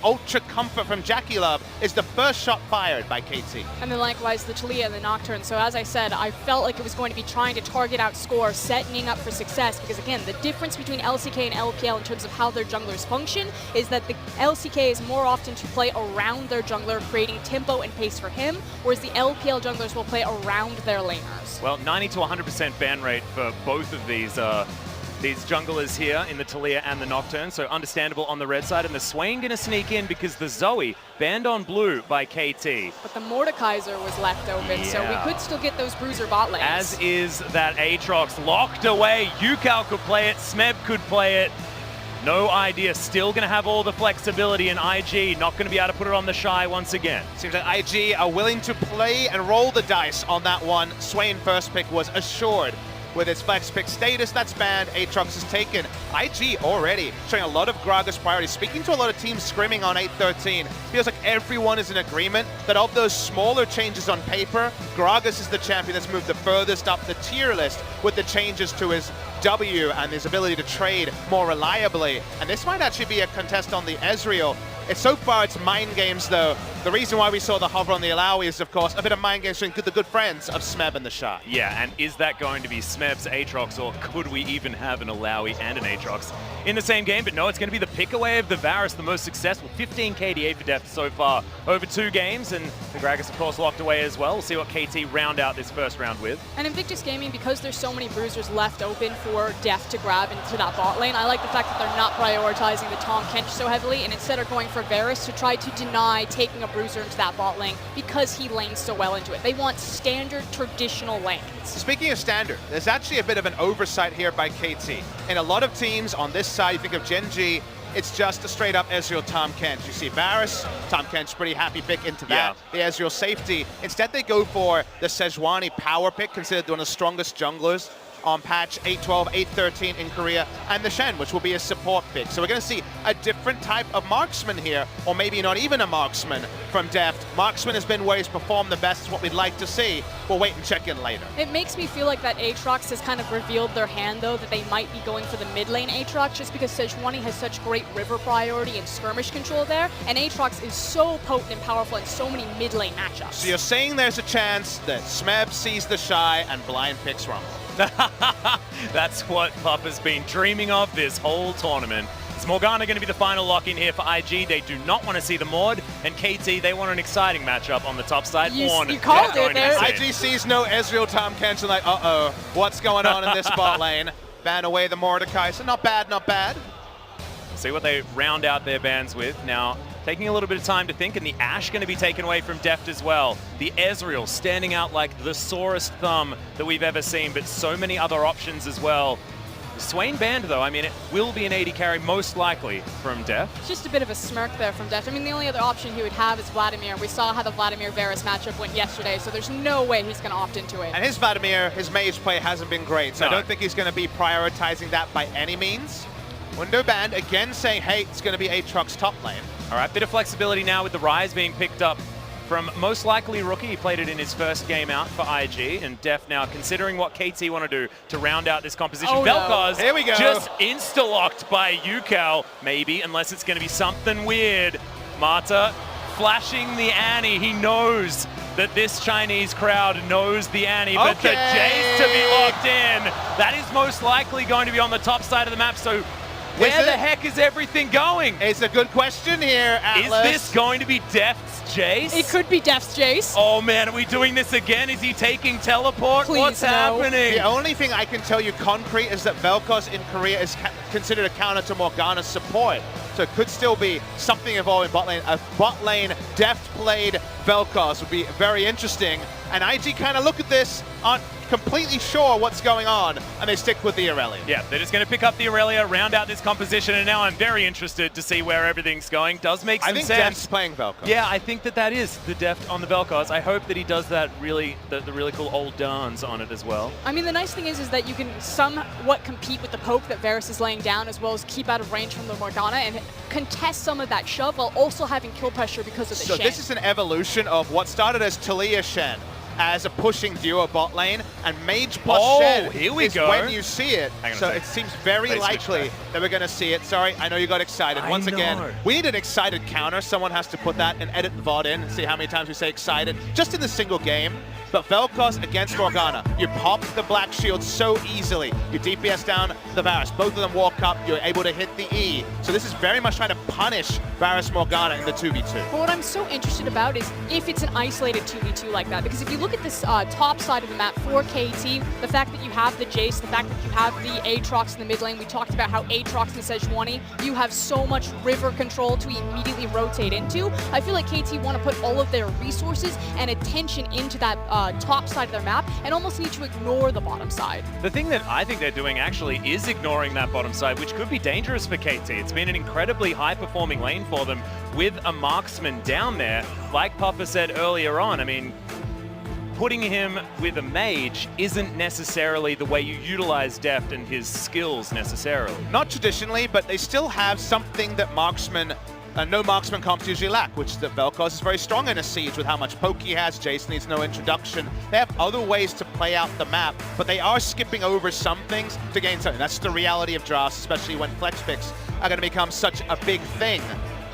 ultra comfort from Jackie Love is the first shot fired by KT. And then likewise the Taliyah and the Nocturne. So as I said, I felt like it was going to be trying to target outscore, setting up for success, because again, the difference between LCK and LPL in terms of how their junglers function is that the LCK is more often to play around their jungler, creating tempo and pace for him, whereas the LPL junglers will play around their laners. Well, 90 to 100% ban rate for both of these junglers here in the Taliyah and the Nocturne, so understandable on the red side. And the Swain gonna sneak in because the Zoe banned on blue by KT. But the Mordekaiser was left open, so we could still get those bruiser bot lanes. As is that Aatrox locked away. Yukal could play it, Smeb could play it. No idea, still gonna have all the flexibility, and IG not gonna be able to put it on the Shy once again. Seems like IG are willing to play and roll the dice on that one. Swain first pick was assured. With its flex pick status, that's banned. Aatrox is taken. IG already showing a lot of Gragas priority. Speaking to a lot of teams screaming on 8-13, feels like everyone is in agreement that of those smaller changes on paper, Gragas is the champion that's moved the furthest up the tier list with the changes to his W and his ability to trade more reliably. And this might actually be a contest on the Ezreal. So far, it's mind games, though. The reason why we saw the hover on the Alawi is, of course, a bit of mind games between the good friends of Smeb and the Shy. Yeah, and is that going to be Smeb's Aatrox, or could we even have an Alawi and an Aatrox in the same game? But no, it's going to be the pick away of the Varus, the most successful. 15 KDA for Deft so far over 2 games, and the Gragas, of course, locked away as well. We'll see what KT round out this first round with. And Invictus Gaming, because there's so many bruisers left open for Deft to grab into that bot lane, I like the fact that they're not prioritizing the Tahm Kench so heavily, and instead are going for Varus to try to deny taking a bruiser into that bot lane because he lanes so well into it. They want standard, traditional lanes. Speaking of standard, there's actually a bit of an oversight here by KT. In a lot of teams on this side, you think of Gen G, it's just a straight up Ezreal Tahm Kench. You see Varus, Tahm Kench, pretty happy pick into that. Yeah. The Ezreal safety. Instead, they go for the Sejuani power pick, considered one of the strongest junglers on patch 8.12, 8.13 in Korea, and the Shen, which will be a support pick. So we're going to see a different type of marksman here, or maybe not even a marksman from Deft. Marksman has been where he's performed the best, is what we'd like to see. We'll wait and check in later. It makes me feel like that Aatrox has kind of revealed their hand, though, that they might be going for the mid lane Aatrox, just because Sejuani has such great river priority and skirmish control there, and Aatrox is so potent and powerful in so many mid lane matchups. So you're saying there's a chance that Smeb sees the Shy and blind picks Rumble. That's what Papa's been dreaming of this whole tournament. Is Morgana going to be the final lock-in here for IG? They do not want to see the Mord, and KT, they want an exciting matchup on the top side. You called it there. IG sees no Ezreal Tahm Kench and like, uh-oh, what's going on in this bot lane? Ban away the Mordecai, so not bad, not bad. See what they round out their bans with. Now, taking a little bit of time to think, and the Ashe going to be taken away from Deft as well. The Ezreal standing out like the sorest thumb that we've ever seen, but so many other options as well. Swain banned, though. I mean, it will be an AD carry, most likely, from Deft. Just a bit of a smirk there from Deft. I mean, the only other option he would have is Vladimir. We saw how the Vladimir-Varus matchup went yesterday, so there's no way he's going to opt into it. And his Vladimir, his mage play hasn't been great, so no. I don't think he's going to be prioritizing that by any means. Window banned, again saying, hey, it's going to be Aatrox top lane. All right, bit of flexibility now with the Rise being picked up from most likely Rookie. He played it in his first game out for IG, and Deft now considering what KT want to do to round out this composition. Oh, Vel'Koz Here we go. Just insta-locked by Yukal, maybe, unless it's going to be something weird. Mata flashing the Annie. He knows that this Chinese crowd knows the Annie, but the Jace to be locked in, that is most likely going to be on the top side of the map, so where the heck is everything going? It's a good question here, Atlas. Is this going to be Deft's Jace? It could be Deft's Jace. Oh man, are we doing this again? Is he taking teleport? Please, What's happening? The only thing I can tell you concrete is that Vel'Koz in Korea is considered a counter to Morgana's support. So it could still be something involving bot lane. A bot lane Deft played Vel'Koz would be very interesting. And IG kind of look at this, aren't completely sure what's going on, and they stick with the Aurelia. Yeah, they're just going to pick up the Aurelia, round out this composition, and now I'm very interested to see where everything's going. Does make some sense. I think Deft's playing Vel'Koz. Yeah, I think that is the Deft on the Vel'Koz. I hope that he does that really, the really cool old dance on it as well. I mean, the nice thing is that you can somewhat compete with the poke that Varus is laying down, as well as keep out of range from the Morgana and contest some of that shove while also having kill pressure because of the Shen. So this is an evolution of what started as Taliyah Shen. as a pushing duo bot lane, and Mage plus Shed here we is go. when you see it. So it seems very They likely that we're going to see it. Sorry, I know you got excited. Once again, we need an excited counter. Someone has to put that and edit the VOD in and see how many times we say excited just in the single game. But Vel'Koz against Morgana, you pop the black shield so easily. You DPS down the Varus. Both of them walk up. You're able to hit the E. So this is very much trying to punish Varus Morgana in the 2v2. But what I'm so interested about is if it's an isolated 2v2 like that. Because if you look at this top side of the map for KT, the fact that you have the Jace, the fact that you have the Aatrox in the mid lane, we talked about how Aatrox in Sejuani, you have so much river control to immediately rotate into. I feel like KT want to put all of their resources and attention into that top side of their map and almost need to ignore the bottom side. The thing that I think they're doing actually is ignoring that bottom side, which could be dangerous for KT. It's been an incredibly high-performing lane for them with a marksman down there. Like Papa said earlier on, I mean, putting him with a mage isn't necessarily the way you utilize Deft and his skills necessarily. Not traditionally, but they still have something that marksman no marksman comps usually lack, which is that Vel'Koz is very strong in a siege with how much poke he has. Jason needs no introduction. They have other ways to play out the map, but they are skipping over some things to gain something. That's the reality of drafts, especially when flex picks are going to become such a big thing.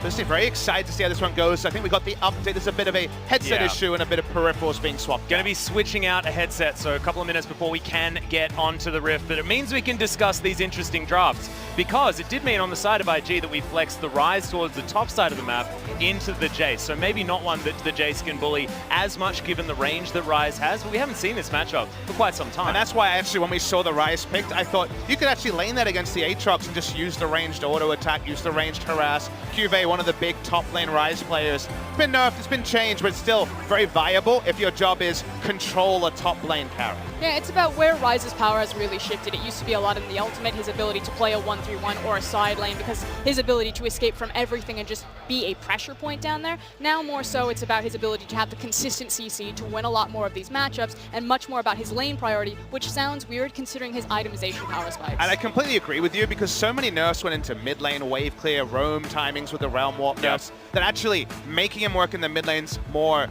Listen, very excited to see how this one goes. I think we got the update. There's a bit of a headset issue and a bit of peripherals being swapped. Going to be switching out a headset, so a couple of minutes before we can get onto the Rift. But it means we can discuss these interesting drafts, because it did mean on the side of IG that we flexed the Rise towards the top side of the map into the Jace. So maybe not one that the Jace can bully as much given the range that Rise has, but we haven't seen this matchup for quite some time. And that's why actually when we saw the Rise picked, I thought you could actually lane that against the Aatrox and just use the ranged auto attack, use the ranged harass. Cuvée, one of the big top lane Rise players. It's been nerfed, it's been changed, but it's still very viable if your job is control a top lane carry. Yeah, it's about where Rise's power has really shifted. It used to be a lot in the ultimate, his ability to play a 1-3-1 or a side lane, because his ability to escape from everything and just be a pressure point down there. Now more so it's about his ability to have the consistent CC to win a lot more of these matchups, and much more about his lane priority, which sounds weird considering his itemization power spikes. And I completely agree with you, because so many nerfs went into mid lane, wave clear, roam timings with the Realm Warp nerfs, that actually making him work in the mid lane's more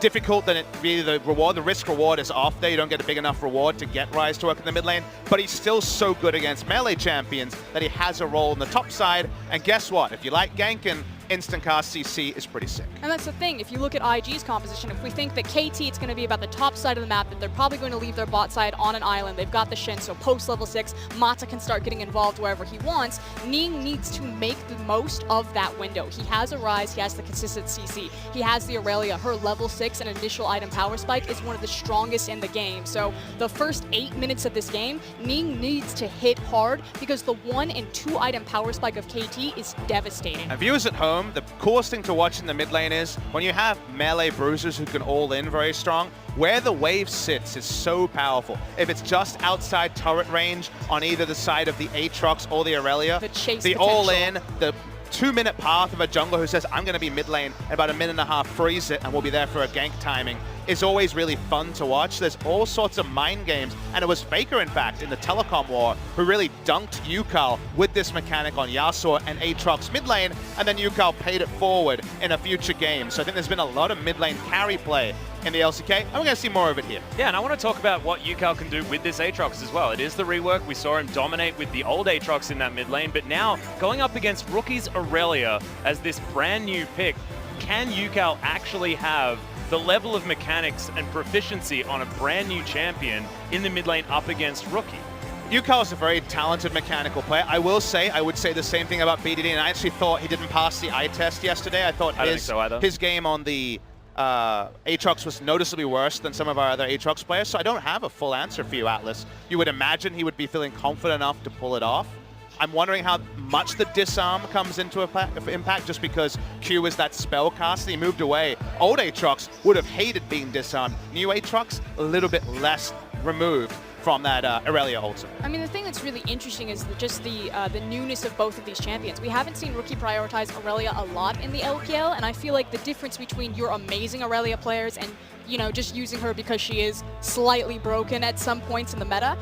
difficult than it really the reward. The risk reward is off there. You don't get a big enough reward to get Rise to work in the mid lane, but he's still so good against melee champions that he has a role in the top side. And guess what? If you like ganking, instant cast CC is pretty sick. And that's the thing, if you look at IG's composition, if we think that KT, it's going to be about the top side of the map, that they're probably going to leave their bot side on an island. They've got the Shin, so post level 6, Mata can start getting involved wherever he wants. Ning needs to make the most of that window. He has a Rise, he has the consistent CC, he has the Aurelia. Her level 6 and initial item power spike is one of the strongest in the game. So the first 8 minutes of this game, Ning needs to hit hard, because the 1 and 2 item power spike of KT is devastating. And viewers at home, the coolest thing to watch in the mid lane is when you have melee bruisers who can all in very strong, where the wave sits is so powerful. If it's just outside turret range on either the side of the Aatrox or the Aurelia, the all in, the 2-minute path of a jungler who says, I'm going to be mid lane, and about a minute and a half freeze it and we'll be there for a gank timing, is always really fun to watch. There's all sorts of mind games, and it was Faker, in fact, in the telecom war, who really dunked Yukal with this mechanic on Yasuo and Aatrox mid lane, and then Yukal paid it forward in a future game. So I think there's been a lot of mid lane carry play in the LCK, and we're going to see more of it here. Yeah, and I want to talk about what Yukal can do with this Aatrox as well. It is the rework. We saw him dominate with the old Aatrox in that mid lane, but now going up against Rookie's Aurelia as this brand new pick, can Yukal actually have the level of mechanics and proficiency on a brand new champion in the mid lane up against Rookie? Yukal is a very talented mechanical player. I would say the same thing about BDD, and I actually thought he didn't pass the eye test yesterday. I thought his game on the Aatrox was noticeably worse than some of our other Aatrox players, so I don't have a full answer for you, Atlas. You would imagine he would be feeling confident enough to pull it off. I'm wondering how much the disarm comes into impact, just because Q is that spell cast. He moved away. Old Aatrox would have hated being disarmed. New Aatrox, a little bit less removed from that Aurelia ultimate. I mean, the thing that's really interesting is just the newness of both of these champions. We haven't seen Rookie prioritize Aurelia a lot in the LPL, and I feel like the difference between your amazing Aurelia players and you know, just using her because she is slightly broken at some points in the meta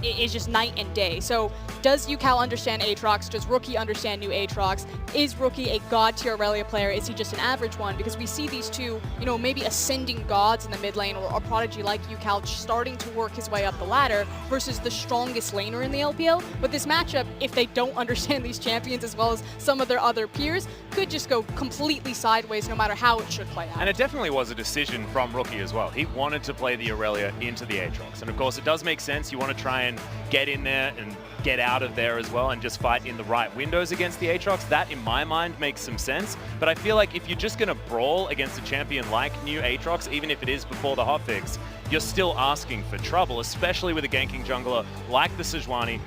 is just night and day. So does UCal understand Aatrox? Does Rookie understand new Aatrox? Is Rookie a god tier Aurelia player? Is he just an average one? Because we see these two, you know, maybe ascending gods in the mid lane, or a prodigy like UCal starting to work his way up the ladder versus the strongest laner in the LPL. But this matchup, if they don't understand these champions as well as some of their other peers, could just go completely sideways no matter how it should play out. And it definitely was a decision from Rookie as well. He wanted to play the Aurelia into the Aatrox. And of course, it does make sense. You want to try and get in there and get out of there as well and just fight in the right windows against the Aatrox. That, in my mind, makes some sense. But I feel like if you're just going to brawl against a champion like new Aatrox, even if it is before the hotfix, you're still asking for trouble, especially with a ganking jungler like the Sejuani,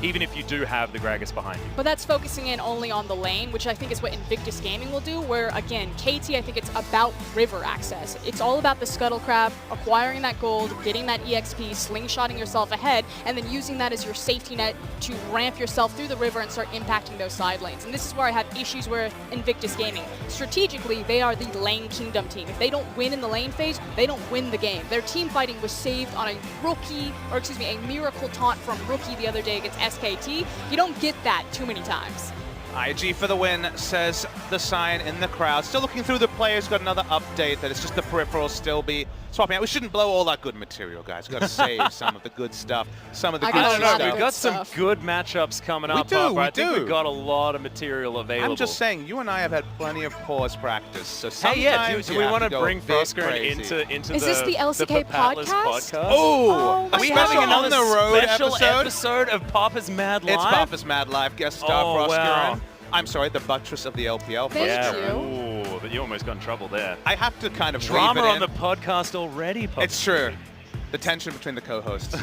even if you do have the Gragas behind you. But that's focusing in only on the lane, which I think is what Invictus Gaming will do, where, again, KT, I think it's about river access. It's all about the Scuttle Crab, acquiring that gold, getting that EXP, slingshotting yourself ahead, and then using that as your safety net to ramp yourself through the river and start impacting those side lanes. And this is where I have issues with Invictus Gaming. Strategically, they are the lane kingdom team. If they don't win in the lane phase, they don't win the game. Their team fighting was saved on a a miracle taunt from Rookie the other day against SKT. You don't get that too many times. IG for the win, says the sign in the crowd. Still looking through the players, got another update that it's just the peripherals still be swapping out. We shouldn't blow all that good material, guys. We've got to save some of the good stuff, some of the good stuff. We've got some good matchups coming up. I think we've got a lot of material available. I'm just saying, you and I have had plenty of pause practice, so sometimes do we want to bring Frosker into Is this the LCK podcast? Oh, are we having another on-the-road special episode of Papa's Mad Live? It's Papa's Mad Live, guest star Frosker. Wow. I'm sorry, the buttress of the LPL. Thank you. Ooh, but you almost got in trouble there. I have to kind of drama weave it on the podcast already, Papa. It's true. The tension between the co-hosts.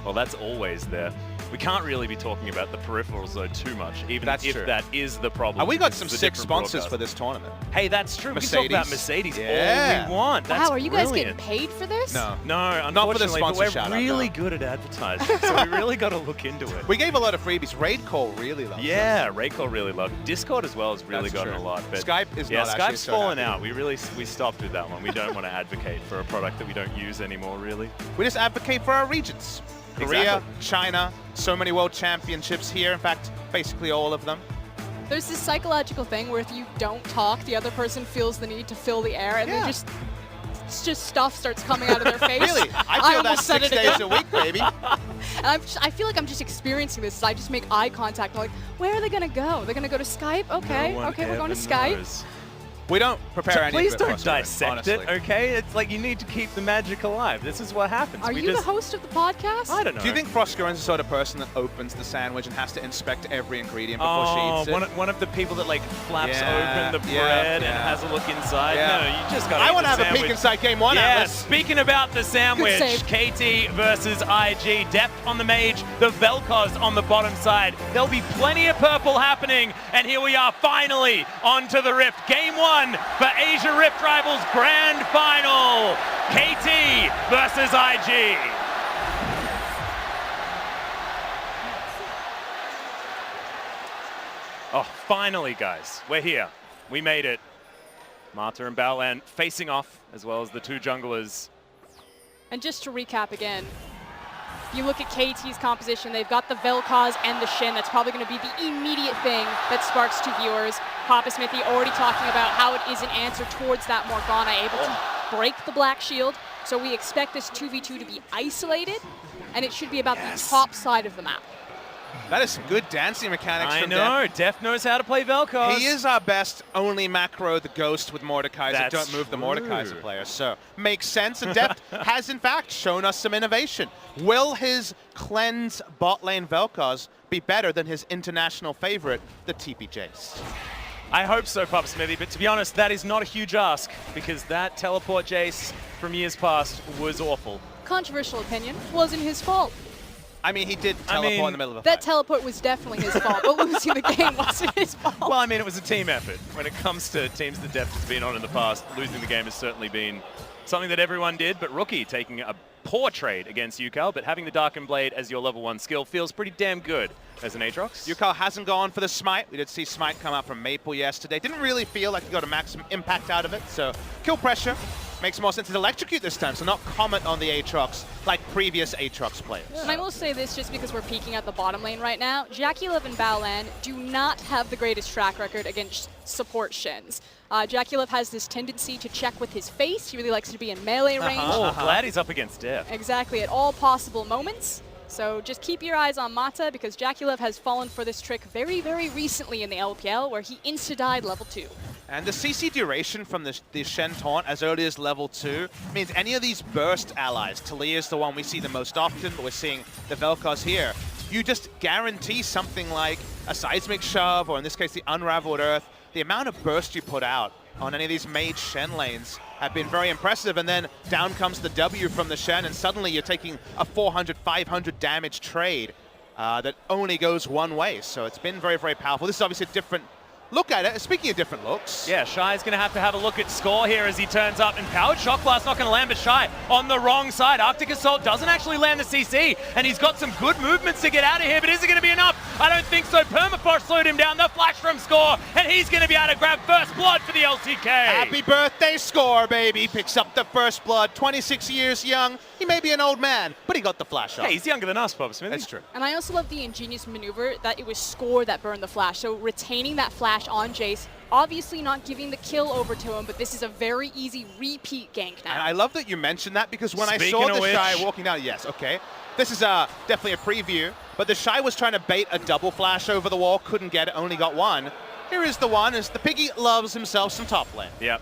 Well, that's always there. We can't really be talking about the peripherals, though, too much, even that's if true. that is the problem. And we got some sick sponsors for this tournament. Hey, that's true. Mercedes. We can talk about Mercedes all we want. That's wow, are you guys brilliant. getting paid for this? No, not for the unfortunately, sponsor but shout-out, we're really no. good at advertising, so we really got to look into it. We gave a lot of freebies. Raid Call really loved Yeah, Raycall really loved. Discord as well has really gotten a lot. But Skype is not actually Skype's so fallen happy. out. We stopped with that one. We don't want to advocate for a product that we don't use anymore, really. We just advocate for our regions. Korea, Exactly. China, so many world championships here. In fact, basically all of them. There's this psychological thing where if you don't talk, the other person feels the need to fill the air, and then just stuff starts coming out of their face. Really? I feel that almost said 6 it days again. a week, baby. And I feel like I'm just experiencing this. I just make eye contact. I'm like, where are they going to go? They're going to go to Skype? Okay, No one okay, we're going to ever Skype. knows. We don't prepare So any please of it, don't Frosker, dissect honestly. it, okay? It's like you need to keep the magic alive. This is what happens. Are you the host of the podcast? I don't know. Do you think Frosker is the sort of person that opens the sandwich and has to inspect every ingredient before she eats it? one of the people that like flaps Yeah, open the yeah, bread yeah. and has a look inside? Yeah. No, you just got to I want to have a peek inside Game 1, Yeah, Atlas. speaking about the sandwich, Good KT versus IG. Depth on the mage, the Vel'Koz on the bottom side. There'll be plenty of purple happening, and here we are finally onto the Rift. Game 1 for Asia Rift Rivals Grand Final. KT versus IG. Oh, finally, guys. We're here. We made it. Marta and Baolan facing off, as well as the two junglers. And just to recap again, if you look at KT's composition, they've got the Vel'Koz and the Shin. That's probably going to be the immediate thing that sparks to viewers. Papa Smithy already talking about how it is an answer towards that Morgana, able to break the Black Shield. So we expect this 2v2 to be isolated, and it should be about the top side of the map. That is some good dancing mechanics I from know, Def knows how to play Vel'Koz. He is our best only macro the Ghost with Mordekaiser. That's Don't move the true. Mordekaiser player. So makes sense. And Depth has in fact shown us some innovation. Will his cleanse bot lane Vel'Koz be better than his international favorite, the TP Jace? I hope so, Papa Smithy, but to be honest, that is not a huge ask, because that teleport Jace from years past was awful. Controversial opinion, wasn't his fault. I mean, he did teleport in the middle of a That fight. teleport was definitely his fault, but losing the game wasn't his fault. Well, I mean, it was a team effort. When it comes to teams that Depth has been on in the past, losing the game has certainly been something that everyone did, but Rookie taking a poor trade against UCal, but having the Darkened Blade as your level 1 skill feels pretty damn good as an Aatrox. UCal hasn't gone for the Smite. We did see Smite come out from Maple yesterday. Didn't really feel like he got a maximum impact out of it, so kill pressure. makes more sense to electrocute this time, so not comment on the Aatrox like previous Aatrox players. And I will say this just because we're peeking at the bottom lane right now. JackeyLove and Baolan do not have the greatest track record against support Shins. JackeyLove has this tendency to check with his face. He really likes to be in melee range. Glad he's up against Def. Exactly, at all possible moments. So just keep your eyes on Mata because JackeyLove has fallen for this trick very, very recently in the LPL where he insta-died level 2. And the CC duration from the Shen taunt as early as level 2 means any of these burst allies, Talia is the one we see the most often, but we're seeing the Vel'Koz here, you just guarantee something like a seismic shove, or in this case the unraveled earth. The amount of burst you put out on any of these mage Shen lanes have been very impressive, and then down comes the W from the Shen, and suddenly you're taking a 400, 500 damage trade that only goes one way. So it's been very, very powerful. This is obviously a different look at it. Speaking of different looks. Yeah, Shy's going to have a look at score here as he turns up. And Powered Shock Blast not going to land, but Shy on the wrong side. Arctic Assault doesn't actually land the CC, and he's got some good movements to get out of here, but is it going to be enough? I don't think so. Permafrost slowed him down. The flash from Score, and he's going to be able to grab first blood for the LCK. Happy birthday, Score, baby. Picks up the first blood. 26 years young. He may be an old man, but he got the flash off. Hey, he's younger than us, Bob Smith. That's true. And I also love the ingenious maneuver that it was Score that burned the flash. So retaining that flash on Jace, obviously not giving the kill over to him, but this is a very easy repeat gank now. And I love that you mentioned that because when I Speaking saw of the which, Shy walking down, yes, okay. This is definitely a preview, but the Shy was trying to bait a double flash over the wall, couldn't get it, only got one. Here is the one, as the Piggy loves himself some top lane. Yep.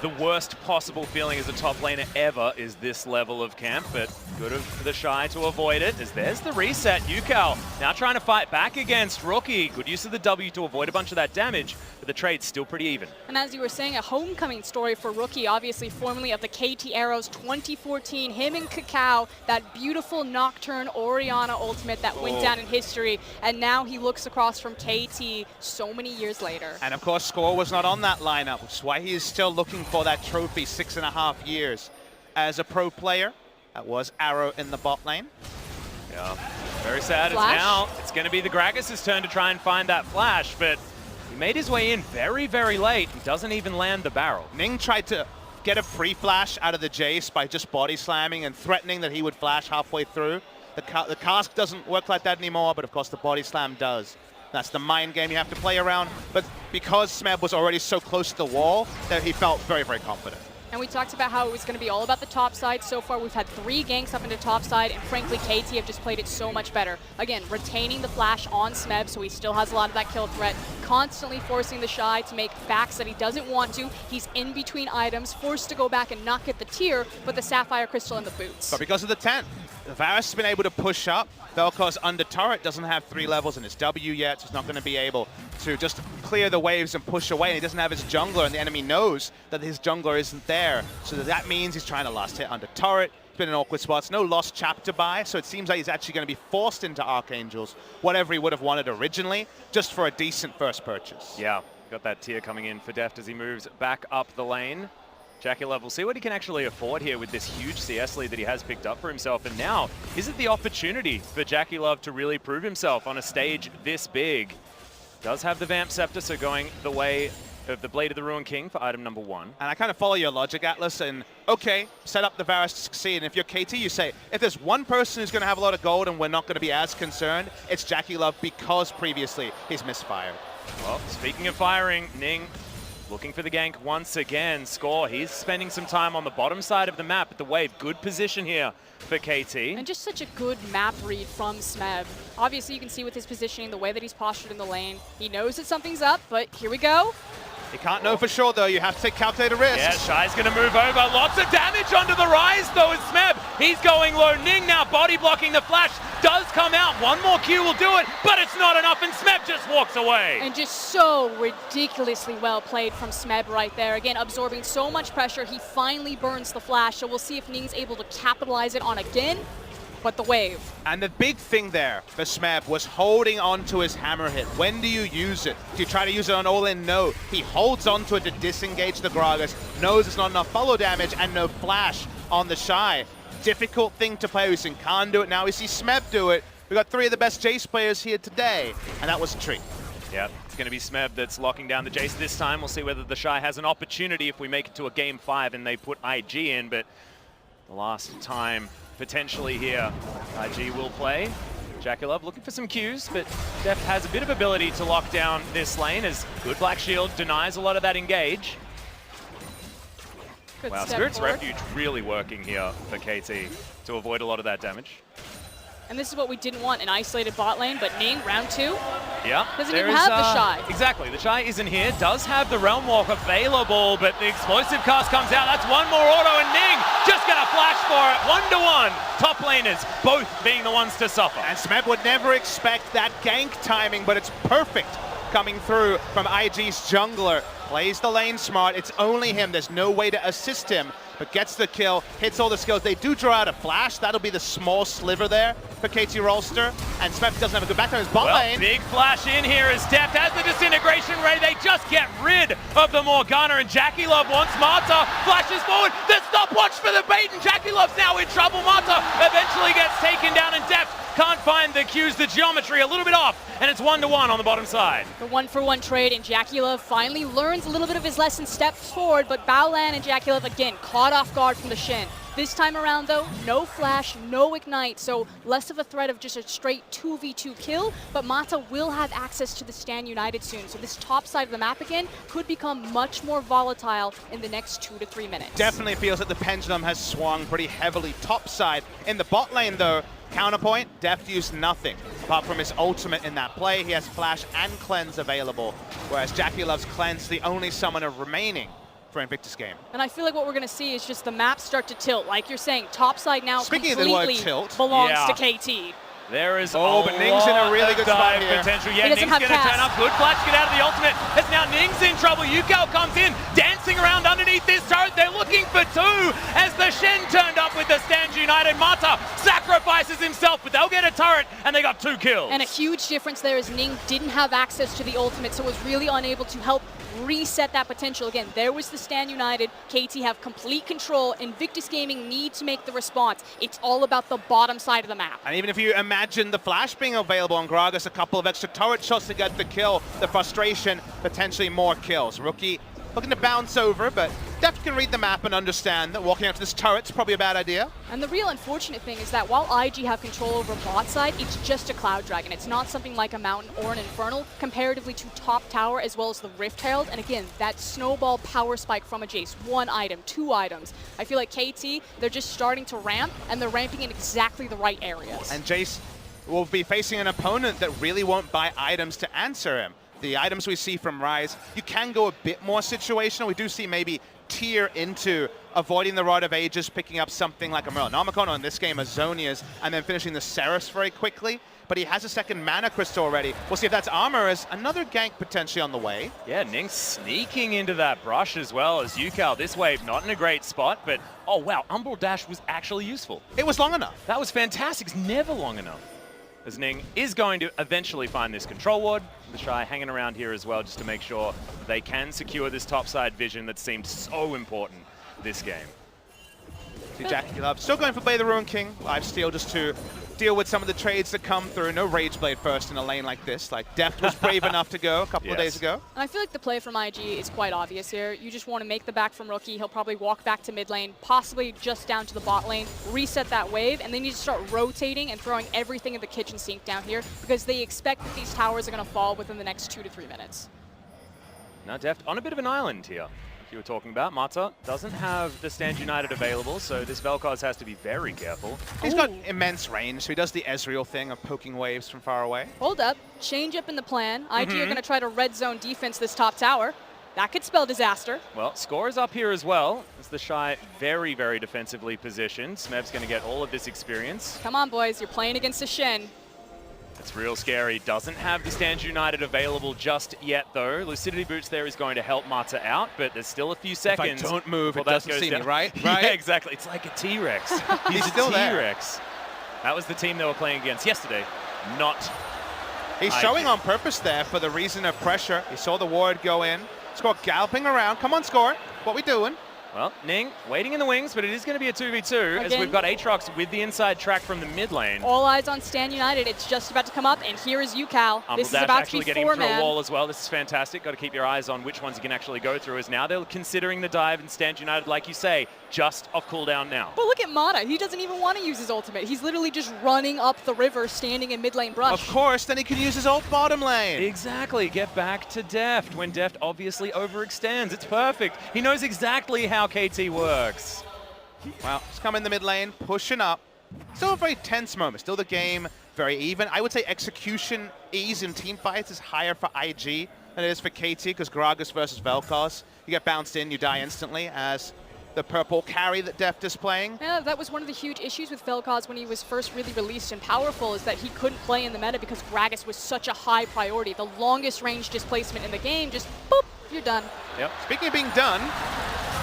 The worst possible feeling as a top laner ever is this level of camp, but good of the Shy to avoid it, as there's the reset. Yukal now trying to fight back against Rookie. Good use of the W to avoid a bunch of that damage, but the trade's still pretty even. And as you were saying, a homecoming story for Rookie, obviously formerly of the KT Arrows 2014, him and Kakao, that beautiful Nocturne Orianna ultimate that went down in history, and now he looks across from KT so many years later. And of course, Score was not on that lineup, which is why he is still looking for that trophy 6.5 years as a pro player. That was Arrow in the bot lane. Yeah, very sad. Flash? It's going to be the Gragas' turn to try and find that flash, but he made his way in very, very late. He doesn't even land the barrel. Ning tried to get a free flash out of the Jace by just body slamming and threatening that he would flash halfway through. The cask doesn't work like that anymore, but of course the body slam does. That's the mind game you have to play around. But because Smeb was already so close to the wall, that he felt very, very confident. And we talked about how it was going to be all about the top side. So far, we've had 3 ganks up into top side, and frankly, KT have just played it so much better. Again, retaining the flash on Smeb, so he still has a lot of that kill threat, constantly forcing the Shy to make facts that he doesn't want to. He's in between items, forced to go back and not get the tier, but the Sapphire Crystal and the boots. But because of the 10, Varus has been able to push up. Vel'Koz under turret doesn't have 3 levels in his W yet, so he's not going to be able to just clear the waves and push away. And he doesn't have his jungler, and the enemy knows that his jungler isn't there. So that means he's trying to last hit under turret. He's been in awkward spots. No lost chapter buy, so it seems like he's actually going to be forced into Archangels, whatever he would have wanted originally, just for a decent first purchase. Yeah, got that tier coming in for Deft as he moves back up the lane. JackeyLove will see what he can actually afford here with this huge CS lead that he has picked up for himself. And now, is it the opportunity for JackeyLove to really prove himself on a stage this big? Does have the Vamp Scepter, so going the way of the Blade of the Ruined King for item number 1. And I kind of follow your logic, Atlas, and okay, set up the Varus to succeed. And if you're KT, you say, if there's one person who's going to have a lot of gold and we're not going to be as concerned, it's JackeyLove because previously he's misfired. Well, speaking of firing, Ning looking for the gank once again. Score, he's spending some time on the bottom side of the map at the wave. Good position here for KT. And just such a good map read from Smeb. Obviously, you can see with his positioning, the way that he's postured in the lane. He knows that something's up, but here we go. You can't know for sure, though. You have to take calculated risks. Yeah, Shy's going to move over. Lots of damage under the rise, though, is Smeb. He's going low. Ning now body blocking the flash. Does come out. One more Q will do it, but it's not enough, and Smeb just walks away. And just so ridiculously well played from Smeb right there. Again, absorbing so much pressure. He finally burns the flash, so we'll see if Ning's able to capitalize it on again. But the wave. And the big thing there for Smeb was holding on to his hammer hit. When do you use it? Do you try to use it on all-in? No. He holds on to it to disengage the Gragas, knows it's not enough follow damage, and no flash on the Shy. Difficult thing to play. Usyk can't do it now. We see Smeb do it. We got 3 of the best Jace players here today, and that was a treat. Yep, going to be Smeb that's locking down the Jace this time. We'll see whether the Shy has an opportunity if we make it to a Game 5 and they put IG in, but the last time potentially here, IG will play. Jackulov looking for some cues, but Deft has a bit of ability to lock down this lane as good Black Shield denies a lot of that engage. Good Wow, step Spirit's forward. Refuge really working here for KT to avoid a lot of that damage. And this is what we didn't want, an isolated bot lane, but Ning, round 2, Yeah. doesn't even have the Shy. Exactly, the Shy isn't here, does have the Realm Walk available, but the explosive cast comes out. That's one more auto, and Ning just gonna flash for it. 1-to-1. Top laners, both being the ones to suffer. And Smeb would never expect that gank timing, but it's perfect coming through from IG's jungler. Plays the lane smart, it's only him, there's no way to assist him, but gets the kill, hits all the skills. They do draw out a flash, that'll be the small sliver there for KT Rolster, and Smeb doesn't have a good back on his bot lane. Big flash in here as Deft has the disintegration ray. They just get rid of the Morgana, and Jackulov wants Marta, flashes forward, the stopwatch for the bait, and Jackulov's now in trouble. Marta eventually gets taken down, and Deft can't find the cues, the geometry a little bit off, and it's 1-to-1 on the bottom side. The 1-for-1 trade, and Jackulov finally learns a little bit of his lesson, steps forward, but Baolan and Jackulov again caught off guard from the Shen. This time around though, no flash, no ignite, so less of a threat of just a straight 2v2 kill, but Mata will have access to the Stand United soon, so this top side of the map again could become much more volatile in the next 2 to 3 minutes. Definitely feels that the pendulum has swung pretty heavily top side. In the bot lane though, counterpoint, Deft used nothing apart from his ultimate in that play. He has flash and cleanse available, whereas Jackulov's cleanse the only summoner remaining for Invictus game. And I feel like what we're going to see is just the map start to tilt. Like you're saying, top side now Speaking of the word completely tilt, belongs yeah. to KT. There is but Ning's in a really good spot dive here. potential. He Yeah, doesn't Ning's have going to cast. turn up. Good flash, get out of the ultimate. As now Ning's in trouble. Yukao comes in, dancing around underneath this turret. They're looking for 2 as the Shen turned up with the Stand United. Mata sacrifices himself, but they'll get a turret, and they got 2 kills. And a huge difference there is Ning didn't have access to the ultimate, so was really unable to help reset that potential. Again, there was the Stand United. KT have complete control. Invictus Gaming need to make the response. It's all about the bottom side of the map. And even if you imagine the flash being available on Gragas, a couple of extra turret shots to get the kill, the frustration, potentially more kills. Rookie looking to bounce over, but Deft can read the map and understand that walking out to this turret's probably a bad idea. And the real unfortunate thing is that while IG have control over bot side, it's just a Cloud Dragon. It's not something like a Mountain or an Infernal, comparatively to top tower as well as the Rift Herald. And again, that snowball power spike from a Jace. 1 item, 2 items. I feel like KT, they're just starting to ramp, and they're ramping in exactly the right areas. And Jace will be facing an opponent that really won't buy items to answer him. The items we see from Ryze, you can go a bit more situational. We do see maybe tier into avoiding the Rod of Ages, picking up something like a Merlinomicon, or in this game, a Zonia's, and then finishing the Seraphs very quickly. But he has a second mana crystal already. We'll see if that's armor as another gank potentially on the way. Yeah, Ning sneaking into that brush as well as Yukao. This wave not in a great spot, but oh wow, Umbral Dash was actually useful. It was long enough. That was fantastic. It's never long enough. As Ning is going to eventually find this control ward. The Shy hanging around here as well just to make sure they can secure this topside vision that seemed so important this game. See Jackulov still going for Blade the Ruin King. Lifesteal just to deal with some of the trades that come through. No Rage Blade first in a lane like this. Like Deft was brave enough to go a couple of days ago. And I feel like the play from IG is quite obvious here. You just want to make the back from Rookie. He'll probably walk back to mid lane, possibly just down to the bot lane, reset that wave, and then you just start rotating and throwing everything in the kitchen sink down here because they expect that these towers are going to fall within the next 2 to 3 minutes. Now Deft on a bit of an island here. You were talking about. Mata doesn't have the Stand United available, so this Vel'Koz has to be very careful. He's got immense range, so he does the Ezreal thing of poking waves from far away. Hold up, change up in the plan. IG are going to try to red zone defense this top tower. That could spell disaster. Well, score is up here as well. As the Shy very, very defensively positioned. Smeb's going to get all of this experience. Come on, boys, you're playing against a Shen. It's real scary. Doesn't have the Stand United available just yet, though. Lucidity Boots there is going to help Mata out, but there's still a few seconds. If I don't move, it that doesn't goes see me, down. right? Yeah, exactly. It's like a T-Rex. He's still a there. T-Rex. That was the team they were playing against yesterday, not He's IG. showing on purpose there for the reason of pressure. He saw the ward go in. Score galloping around. Come on, Score. What we doing? Well, Ning waiting in the wings, but it is going to be a 2v2 as we've got Aatrox with the inside track from the mid lane. All eyes on Stan United. It's just about to come up, and here is UCal. This is about to be getting 4-man. through a wall as well. This is fantastic. Got to keep your eyes on which ones you can actually go through, as now they're considering the dive, and Stan United, like you say, just off cooldown now. But look at Mata. He doesn't even want to use his ultimate. He's literally just running up the river, standing in mid lane brush. Of course, then he can use his ult bottom lane. Exactly. Get back to Deft when Deft obviously overextends. It's perfect. He knows exactly how KT works. Well, he's coming in the mid lane, pushing up. Still a very tense moment. Still the game very even. I would say execution ease in team fights is higher for IG than it is for KT, because Gragas versus Vel'Koz, you get bounced in, you die instantly as the purple carry that Deft is playing. Yeah, that was one of the huge issues with Vel'Koz when he was first really released and powerful, is that he couldn't play in the meta because Gragas was such a high priority. The longest range displacement in the game, just boop, you're done. Yep. Speaking of being done,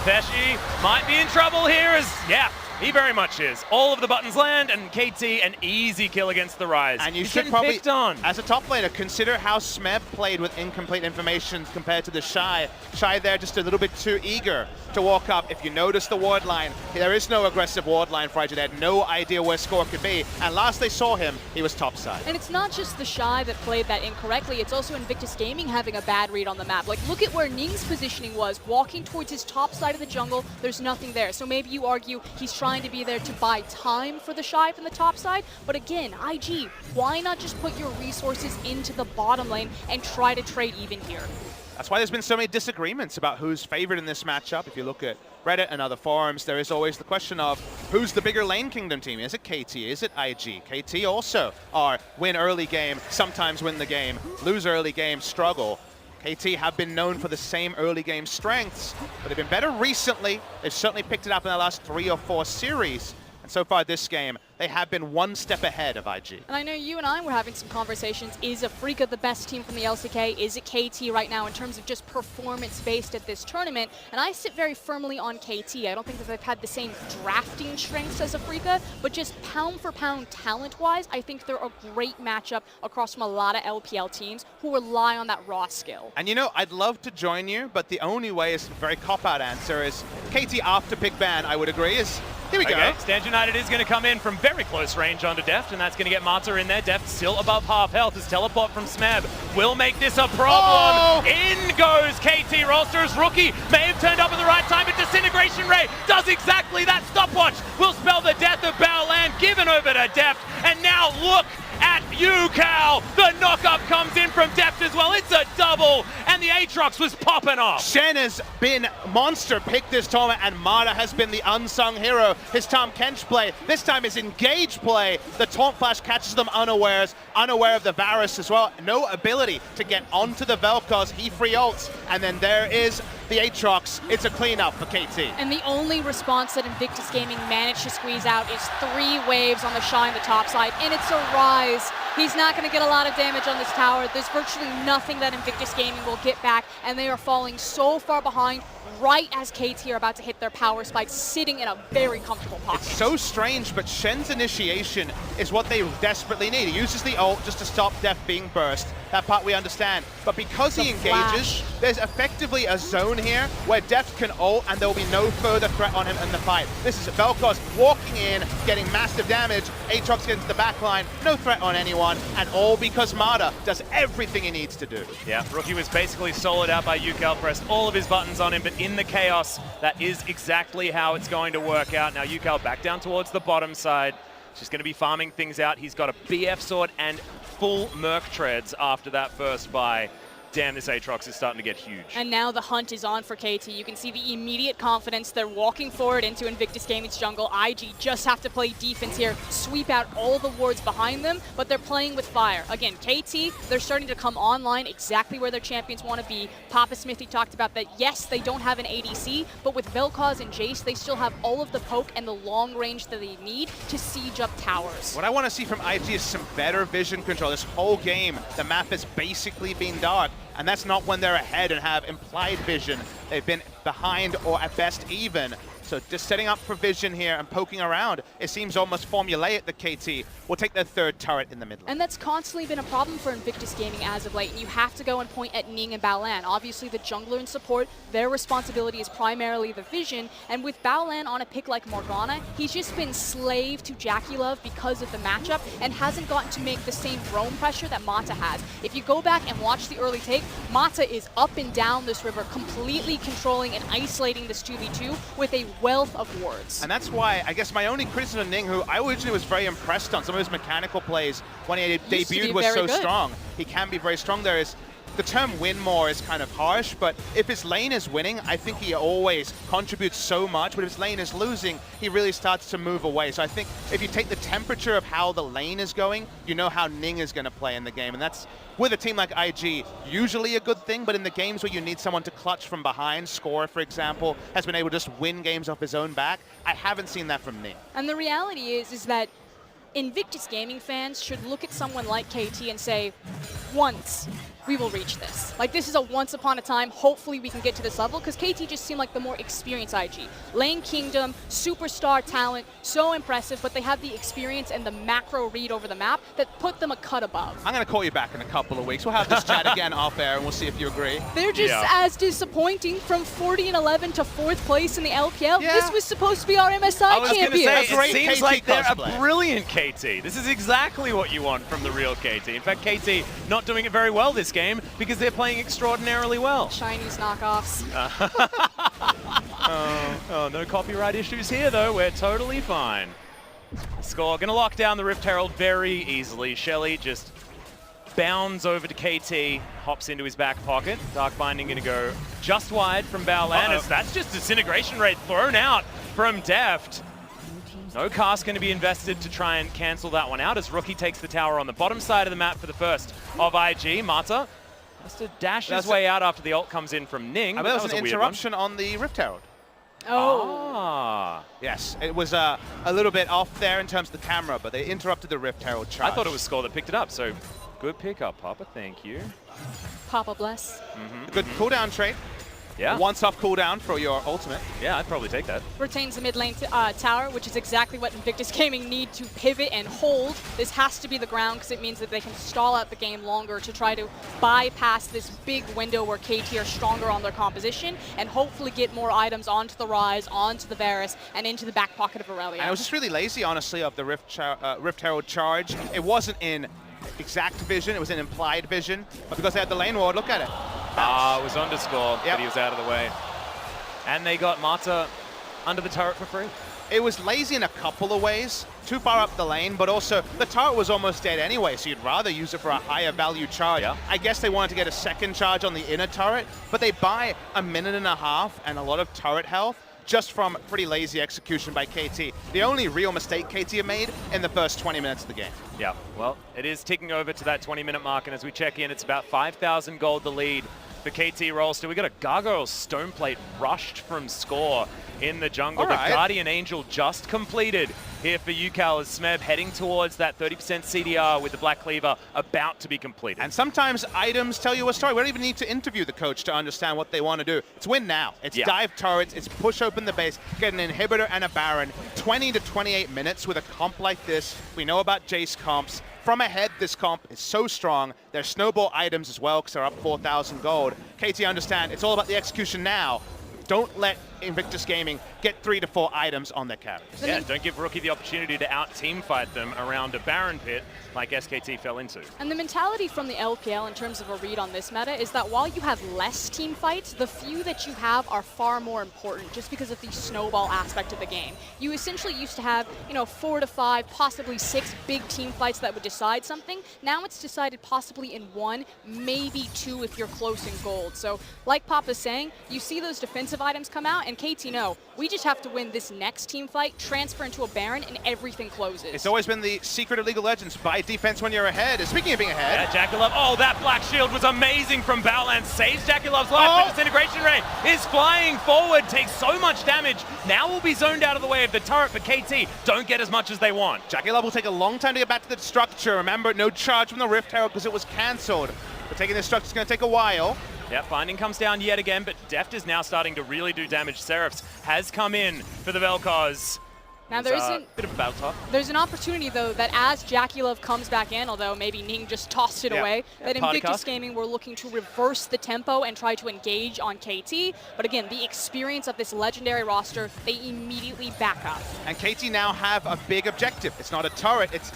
Pesci might be in trouble here as, yeah, he very much is. All of the buttons land, and KT an easy kill against the Rise. and you He's should getting probably, picked on. as a top laner, consider how Smeb played with incomplete information compared to the Shy. Shy there just a little bit too eager to walk up. If you notice the ward line, there is no aggressive ward line for IG. They had no idea where Score could be, and last they saw him, he was topside. And it's not just the Shy that played that incorrectly, it's also Invictus Gaming having a bad read on the map. Like, look at where Ning's positioning was, walking towards his top side of the jungle, there's nothing there. So maybe you argue he's trying to be there to buy time for the Shy from the top side, but again, IG, why not just put your resources into the bottom lane and try to trade even here? That's why there's been so many disagreements about who's favored in this matchup. If you look at Reddit and other forums, there is always the question of who's the bigger lane kingdom team? Is it KT? Is it IG? KT also are win early game, sometimes win the game, lose early game, struggle. KT have been known for the same early game strengths, but they've been better recently. They've certainly picked it up in the last 3 or 4 series. And so far this game, they have been one step ahead of IG. And I know you and I were having some conversations. Is Afreeca the best team from the LCK? Is it KT right now in terms of just performance-based at this tournament? And I sit very firmly on KT. I don't think that they've had the same drafting strengths as Afreeca, but just pound for pound talent-wise, I think they're a great matchup across from a lot of LPL teams who rely on that raw skill. And you know, I'd love to join you, but the only way is a very cop-out answer is KT after pick ban, I would agree, is here we go. Stand United is going to come in from very close range onto Deft, and that's going to get Mata in there. Deft still above half health. His teleport from Smeb will make this a problem. Oh! In goes KT. Rolster's rookie may have turned up at the right time, but Disintegration Ray does exactly that. Stopwatch will spell the death of Baoland, given over to Deft, and now look at UCal. The knockup comes in from Deft as well. It's a double, and the Aatrox was popping off. Shen has been monster picked this tournament, and Mata has been the unsung hero. His Tom Kench play, this time his engage play. The taunt flash catches them unawares, unaware of the Varus as well. No ability to get onto the Vel'Koz. He free ults, and then there is the Aatrox. It's a cleanup for KT. And the only response that Invictus Gaming managed to squeeze out is 3 waves on the Shy on the top side, and it's a Rise. He's not going to get a lot of damage on this tower. There's virtually nothing that Invictus Gaming will get back, and they are falling so far behind right as KT are about to hit their power spike, sitting in a very comfortable pocket. It's so strange, but Shen's initiation is what they desperately need. He uses the ult just to stop Deft being burst. That part we understand. But because he engages, there's effectively a zone here where Deft can ult and there will be no further threat on him in the fight. This is Vel'Koz walking in, getting massive damage. Aatrox gets into the back line, no threat on anyone, and all because Mata does everything he needs to do. Yeah, Rookie was basically soloed out by UCal, pressed all of his buttons on him, but in the chaos, that is exactly how it's going to work out. Now UCal back down towards the bottom side. Just going to be farming things out. He's got a BF sword and full Merc treads after that first buy. Damn, this Aatrox is starting to get huge. And now the hunt is on for KT. You can see the immediate confidence. They're walking forward into Invictus Gaming's jungle. IG just have to play defense here, sweep out all the wards behind them, but they're playing with fire. Again, KT, they're starting to come online exactly where their champions want to be. Papa Smithy talked about that. Yes, they don't have an ADC, but with Vel'Koz and Jace, they still have all of the poke and the long range that they need to siege up towers. What I want to see from IG is some better vision control. This whole game, the map has basically been dark. And that's not when they're ahead and have implied vision. They've been behind or at best even So just setting up for vision here and poking around. It seems almost formulaic that KT will take their third turret in the mid lane. And that's constantly been a problem for Invictus Gaming as of late. And you have to go and point at Ning and Baolan. Obviously, the jungler and support, their responsibility is primarily the vision. And with Baolan on a pick like Morgana, he's just been slave to JackeyLove because of the matchup and hasn't gotten to make the same roam pressure that Mata has. If you go back and watch the early take, Mata is up and down this river, completely controlling and isolating this 2v2 with a wealth of wards. And that's why, I guess my only criticism of Ning, who I originally was very impressed on some of his mechanical plays when he debuted, was so strong. He can be very strong there. Is the term win more is kind of harsh, but if his lane is winning, I think he always contributes so much, but if his lane is losing, he really starts to move away. So I think if you take the temperature of how the lane is going, you know how Ning is going to play in the game, and that's, with a team like IG, usually a good thing, but in the games where you need someone to clutch from behind, Score, for example, has been able to just win games off his own back. I haven't seen that from Ning. And the reality is that Invictus Gaming fans should look at someone like KT and say, once we will reach this. Like, this is a once upon a time, hopefully we can get to this level, because KT just seemed like the more experienced IG. Lane Kingdom, superstar talent, so impressive, but they have the experience and the macro read over the map that put them a cut above. I'm going to call you back in a couple of weeks. We'll have this chat again off air and we'll see if you agree. They're just as disappointing from 40-11 to 4th place in the LPL. Yeah. This was supposed to be our MSI champion. I was going to say, it seems like they're cosplay. A brilliant KT. This is exactly what you want from the real KT. In fact, KT not doing it very well this game because they're playing extraordinarily well. Chinese knockoffs. Oh, no copyright issues here, though. We're totally fine. Score going to lock down the Rift Herald very easily. Shelly just bounds over to KT, hops into his back pocket. Dark Binding going to go just wide from Baolan. As that's just Disintegration Rate thrown out from Deft. No cast going to be invested to try and cancel that one out as Rookie takes the tower on the bottom side of the map for the first of IG. Mata has to dash his way out after the ult comes in from Ning. I bet that was an interruption on the Rift Herald. Oh. Yes, it was a little bit off there in terms of the camera, but they interrupted the Rift Herald charge. I thought it was Score that picked it up, so good pickup, Papa. Thank you. Papa bless. Good cooldown trade. Yeah. Once off cooldown for your ultimate. Yeah, I'd probably take that. Retains the mid lane tower, which is exactly what Invictus Gaming need to pivot and hold. This has to be the ground because it means that they can stall out the game longer to try to bypass this big window where KT are stronger on their composition and hopefully get more items onto the Rise, onto the Varus, and into the back pocket of Aurelia. And it was just really lazy, honestly, of the Rift Herald charge. It wasn't in exact vision, it was in implied vision, but because they had the lane ward, look at it. It was underscore, but he was out of the way. And they got Mata under the turret for free. It was lazy in a couple of ways. Too far up the lane, but also the turret was almost dead anyway, so you'd rather use it for a higher value charge. Yeah. I guess they wanted to get a second charge on the inner turret, but they buy a minute and a half and a lot of turret health just from pretty lazy execution by KT. The only real mistake KT made in the first 20 minutes of the game. Yeah, well, it is ticking over to that 20-minute mark, and as we check in, it's about 5,000 gold the lead for KT Rolster. We got a Gargoyle Stoneplate rushed from Score in the jungle. The Guardian Angel just completed here for UCal as Smeb heading towards that 30% CDR with the Black Cleaver about to be completed. And sometimes items tell you a story. We don't even need to interview the coach to understand what they want to do. It's win now. It's dive turrets. It's push open the base, get an inhibitor and a Baron. 20 to 28 minutes with a comp like this. We know about Jace comps. From ahead, this comp is so strong. There's snowball items as well because they're up 4,000 gold. KT understand it's all about the execution now. Don't let Invictus Gaming get 3 to 4 items on their carries. Yeah, don't give Rookie the opportunity to out-team fight them around a Baron pit like SKT fell into. And the mentality from the LPL in terms of a read on this meta is that while you have less team fights, the few that you have are far more important just because of the snowball aspect of the game. You essentially used to have, 4 to 5, possibly 6 big team fights that would decide something. Now it's decided possibly in 1, maybe 2 if you're close in gold. So like Papa's saying, you see those defensive items come out and KT know, we just have to win this next team fight, transfer into a Baron, and everything closes. It's always been the secret of League of Legends. Buy defense when you're ahead. And speaking of being ahead. Yeah, JackeyLove. Oh, that Black Shield was amazing from Baolan. Saves JackeyLove's life. The Disintegration Ray is flying forward, takes so much damage. Now will be zoned out of the way of the turret, but KT don't get as much as they want. JackeyLove will take a long time to get back to the structure. Remember, no charge from the Rift Herald because it was cancelled. But taking this structure is going to take a while. Yeah, Finding comes down yet again, but Deft is now starting to really do damage. Seraphs has come in for the Vel'Koz. Now there's a bit of a battle top. There's an opportunity though that as JackeyLove comes back in, although maybe Ning just tossed it away, that Invictus Gaming were looking to reverse the tempo and try to engage on KT. But again, the experience of this legendary roster, they immediately back up. And KT now have a big objective. It's not a turret, it's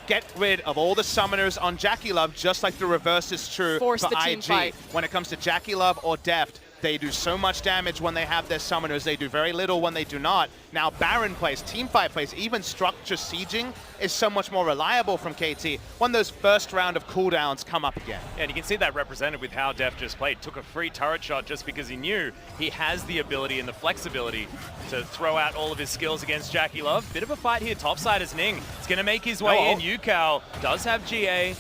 get rid of all the summoners on JackeyLove, just like the reverse is true Force for the team IG. fight. When it comes to JackeyLove or Deft, they do so much damage when they have their summoners. They do very little when they do not. Now Baron plays, Teamfight plays, even structure sieging is so much more reliable from KT when those first round of cooldowns come up again. Yeah, and you can see that represented with how Deft just played. Took a free turret shot just because he knew he has the ability and the flexibility to throw out all of his skills against JackeyLove. Bit of a fight here topside as Ning. It's going to make his way in. Yukao does have GA.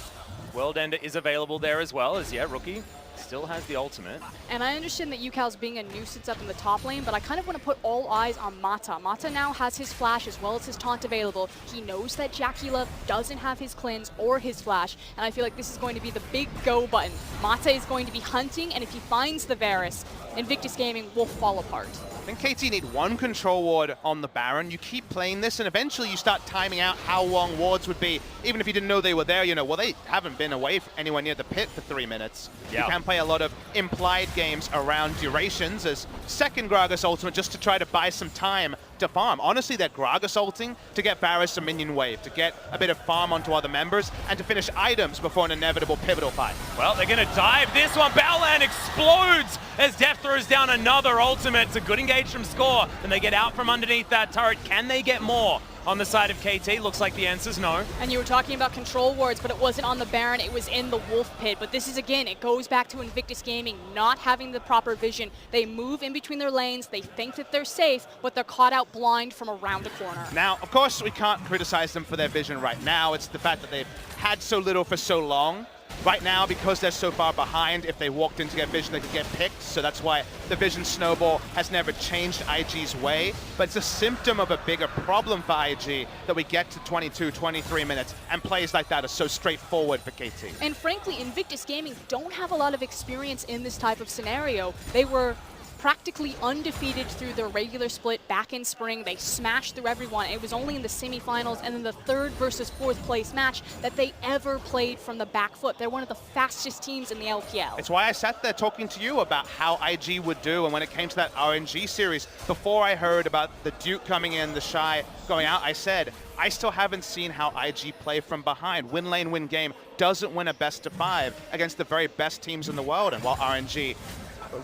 World Ender is available there as well as, Rookie still has the ultimate. And I understand that Yukao's being a nuisance up in the top lane, but I kind of want to put all eyes on Mata. Mata now has his flash as well as his taunt available. He knows that JackeyLove doesn't have his cleanse or his flash, and I feel like this is going to be the big go button. Mata is going to be hunting, and if he finds the Varus, Invictus Gaming will fall apart. I think KT need one control ward on the Baron. You keep playing this, and eventually you start timing out how long wards would be. Even if you didn't know they were there, well, they haven't been away anywhere near the pit for 3 minutes. You can play a lot of implied games around durations as second Gragas ultimate just to try to buy some time to farm. Honestly, they're Gragas ulting to get Varus a minion wave, to get a bit of farm onto other members, and to finish items before an inevitable pivotal fight. Well, they're going to dive this one. Baolan explodes as Deft throws down another ultimate. It's a good engage from Score, and they get out from underneath that turret. Can they get more on the side of KT? Looks like the answer's no. And you were talking about control wards, but it wasn't on the Baron, it was in the Wolf Pit. But this is, again, it goes back to Invictus Gaming not having the proper vision. They move in between their lanes, they think that they're safe, but they're caught out blind from around the corner. Now, of course, we can't criticize them for their vision right now. It's the fact that they've had so little for so long. Right now, because they're so far behind, if they walked in to get vision, they could get picked. So that's why the vision snowball has never changed IG's way. But it's a symptom of a bigger problem for IG that we get to 22, 23 minutes, and plays like that are so straightforward for KT. And frankly, Invictus Gaming don't have a lot of experience in this type of scenario. They were practically undefeated through their regular split back in spring. They smashed through everyone. It was only in the semifinals and then the third versus fourth place match that they ever played from the back foot. They're one of the fastest teams in the LPL. It's why I sat there talking to you about how IG would do, and when it came to that RNG series, before I heard about the Duke coming in, the Shy going out, I said, I still haven't seen how IG play from behind. Win lane, win game, doesn't win a best of 5 against the very best teams in the world. And while RNG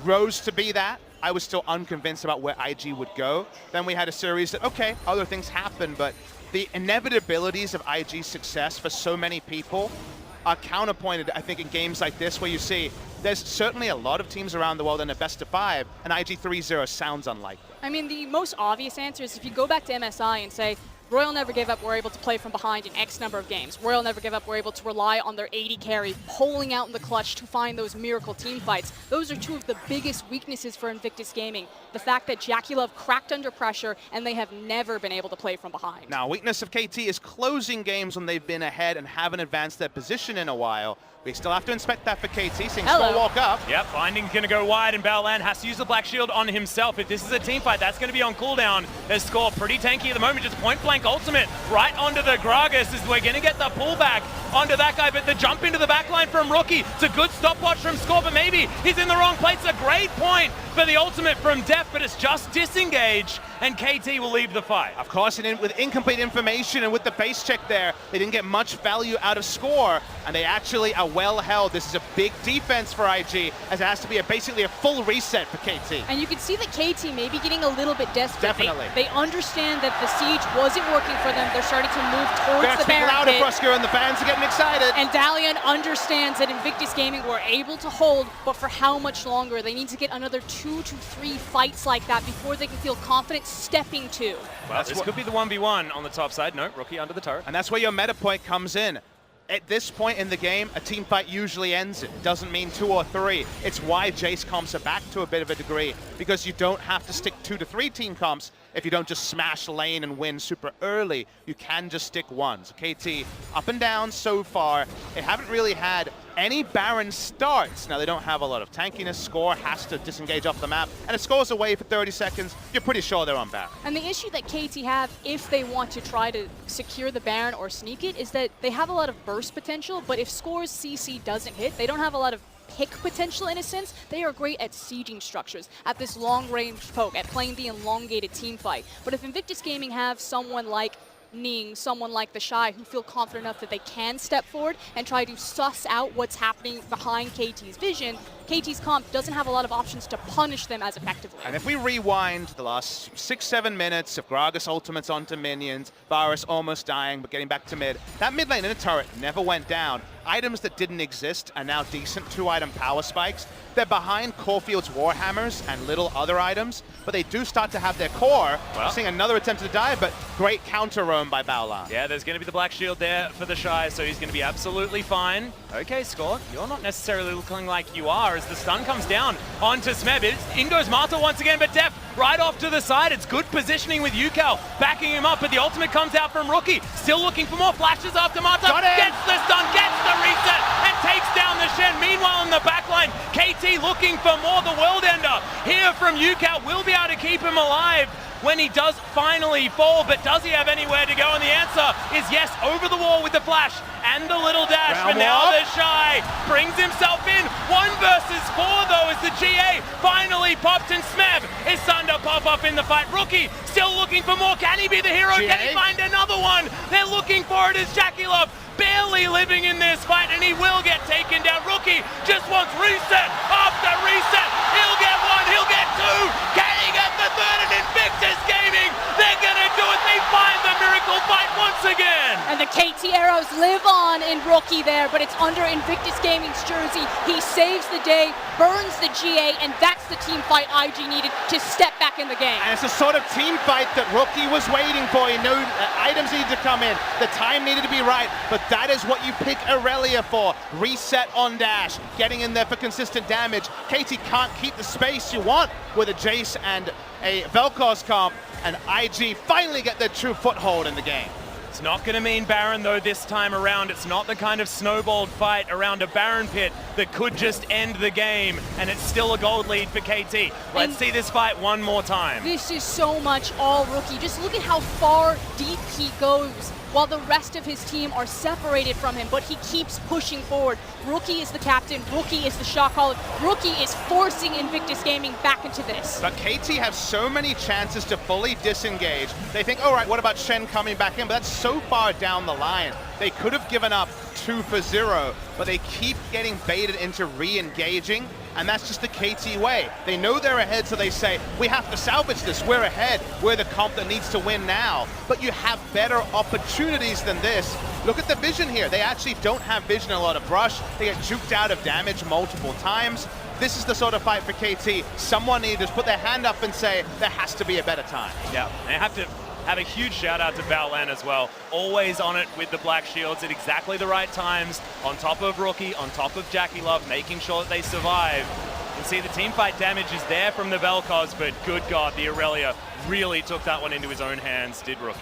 rose to be that, I was still unconvinced about where IG would go. Then we had a series that, okay, other things happened, but the inevitabilities of IG's success for so many people are counterpointed, I think, in games like this, where you see there's certainly a lot of teams around the world in a best of 5, and IG 3-0 sounds unlikely. I mean, the most obvious answer is if you go back to MSI and say, Royal Never Give Up were able to play from behind in X number of games. Royal Never Give Up were able to rely on their AD carry, pulling out in the clutch to find those miracle team fights. Those are two of the biggest weaknesses for Invictus Gaming. The fact that JackeyLove cracked under pressure and they have never been able to play from behind. Now, weakness of KT is closing games when they've been ahead and haven't advanced their position in a while. We still have to inspect that for KT, seeing Score walk up. Yep, Finding's going to go wide, and Baolan has to use the Black Shield on himself. If this is a team fight, that's going to be on cooldown. There's Score pretty tanky at the moment, just point-blank ultimate right onto the Gragas as we're going to get the pullback onto that guy, but the jump into the backline from Rookie. It's a good stopwatch from Score, but maybe he's in the wrong place. A great point for the ultimate from Deft, but it's just disengage, and KT will leave the fight. Of course, and with incomplete information and with the base check there, they didn't get much value out of Score, and they actually are well held. This is a big defense for IG, as it has to be basically a full reset for KT. And you can see that KT may be getting a little bit desperate. Definitely. They understand that the siege wasn't working for them. They're starting to move towards the Baron louder, pit. Frusker, and the fans are getting excited. And Dalian understands that Invictus Gaming were able to hold, but for how much longer? They need to get another 2 to 3 fights like that before they can feel confident stepping to. Well, this could be the 1v1 on the top side. No, Rookie under the turret. And that's where your meta point comes in. At this point in the game, a team fight usually ends it. It doesn't mean 2 or 3. It's why Jace comps are back to a bit of a degree, because you don't have to stick 2 to 3 team comps. if you don't just smash lane and win super early, you can just stick ones. KT up and down so far. They haven't really had any Baron starts. Now, they don't have a lot of tankiness. Score has to disengage off the map, and it scores away for 30 seconds. You're pretty sure they're on Baron. And the issue that KT have, if they want to try to secure the Baron or sneak it, is that they have a lot of burst potential, but if Score's CC doesn't hit, they don't have a lot of pick potential in a sense. They are great at sieging structures, at this long-range poke, at playing the elongated team fight. But if Invictus Gaming have someone like Ning, someone like the Shy, who feel confident enough that they can step forward and try to suss out what's happening behind KT's vision, KT's comp doesn't have a lot of options to punish them as effectively. And if we rewind the last 6-7 minutes of Gragas ultimates onto minions, Varus almost dying but getting back to mid, that mid lane in a turret never went down. Items that didn't exist are now decent 2-item power spikes. They're behind Caulfield's Warhammers and little other items, but they do start to have their core. Well, seeing another attempt to dive, but great counter roam by Baolan. Yeah, there's going to be the Black Shield there for the Shy, so he's going to be absolutely fine. Okay, Score, you're not necessarily looking like you are as the stun comes down onto Smeb. In goes Marta once again, but Def right off to the side. It's good positioning with Yukao backing him up, but the ultimate comes out from Rookie. Still looking for more flashes after Marta. Gets the stun, gets the reset, and takes down the Shen. Meanwhile, in the backline, KT looking for more. The World Ender here from Yukao will be able to keep him alive when he does finally fall, but does he have anywhere to go? And the answer is yes, over the wall with the flash and the little dash. But now the Shy brings himself in. 1 versus 4 though as the GA finally popped, and Smeb is starting to pop up in the fight. Rookie still looking for more. Can he be the hero? Can he find another one? They're looking for it as Jackie Love barely living in this fight, and he will get taken down. Rookie just wants reset after reset. He'll get 1, he'll get 2. Can he get the 3rd? And Invictus Gaming, they're gonna do it. They find the miracle fight once again. And the KT arrows live on in Rookie there, but it's under Invictus Gaming's jersey. He saves the day, burns the GA, and that's the team fight IG needed to step back in the game. And it's the sort of team fight that Rookie was waiting for. He knew items needed to come in, the time needed to be right, but that is what you pick Aurelia for. Reset on dash, getting in there for consistent damage. KT can't keep the space you want with a Jace and a Vel'Koz comp, and IG finally get their true foothold in the game. It's not going to mean Baron though this time around. It's not the kind of snowballed fight around a Baron pit that could just end the game, and it's still a gold lead for KT. Let's see this fight one more time. This is so much all Rookie. Just look at how far deep he goes while the rest of his team are separated from him, but he keeps pushing forward. Rookie is the captain, Rookie is the shot caller, Rookie is forcing Invictus Gaming back into this. But KT have so many chances to fully disengage. They think, all right, what about Shen coming back in? But that's so far down the line. They could have given up 2 for 0, but they keep getting baited into re-engaging, and that's just the KT way. They know they're ahead, so they say, we have to salvage this, we're ahead, we're the comp that needs to win now. But you have better opportunities than this. Look at the vision here. They actually don't have vision in a lot of brush. They get juked out of damage multiple times. This is the sort of fight for KT. Someone needs to put their hand up and say, there has to be a better time. Yeah, they have to have a huge shout out to Baolan as well. Always on it with the Black Shields at exactly the right times, on top of Rookie, on top of Jackie Love, making sure that they survive. You can see the team fight damage is there from the Vel'Koz, but good God, the Aurelia really took that one into his own hands, did Rookie.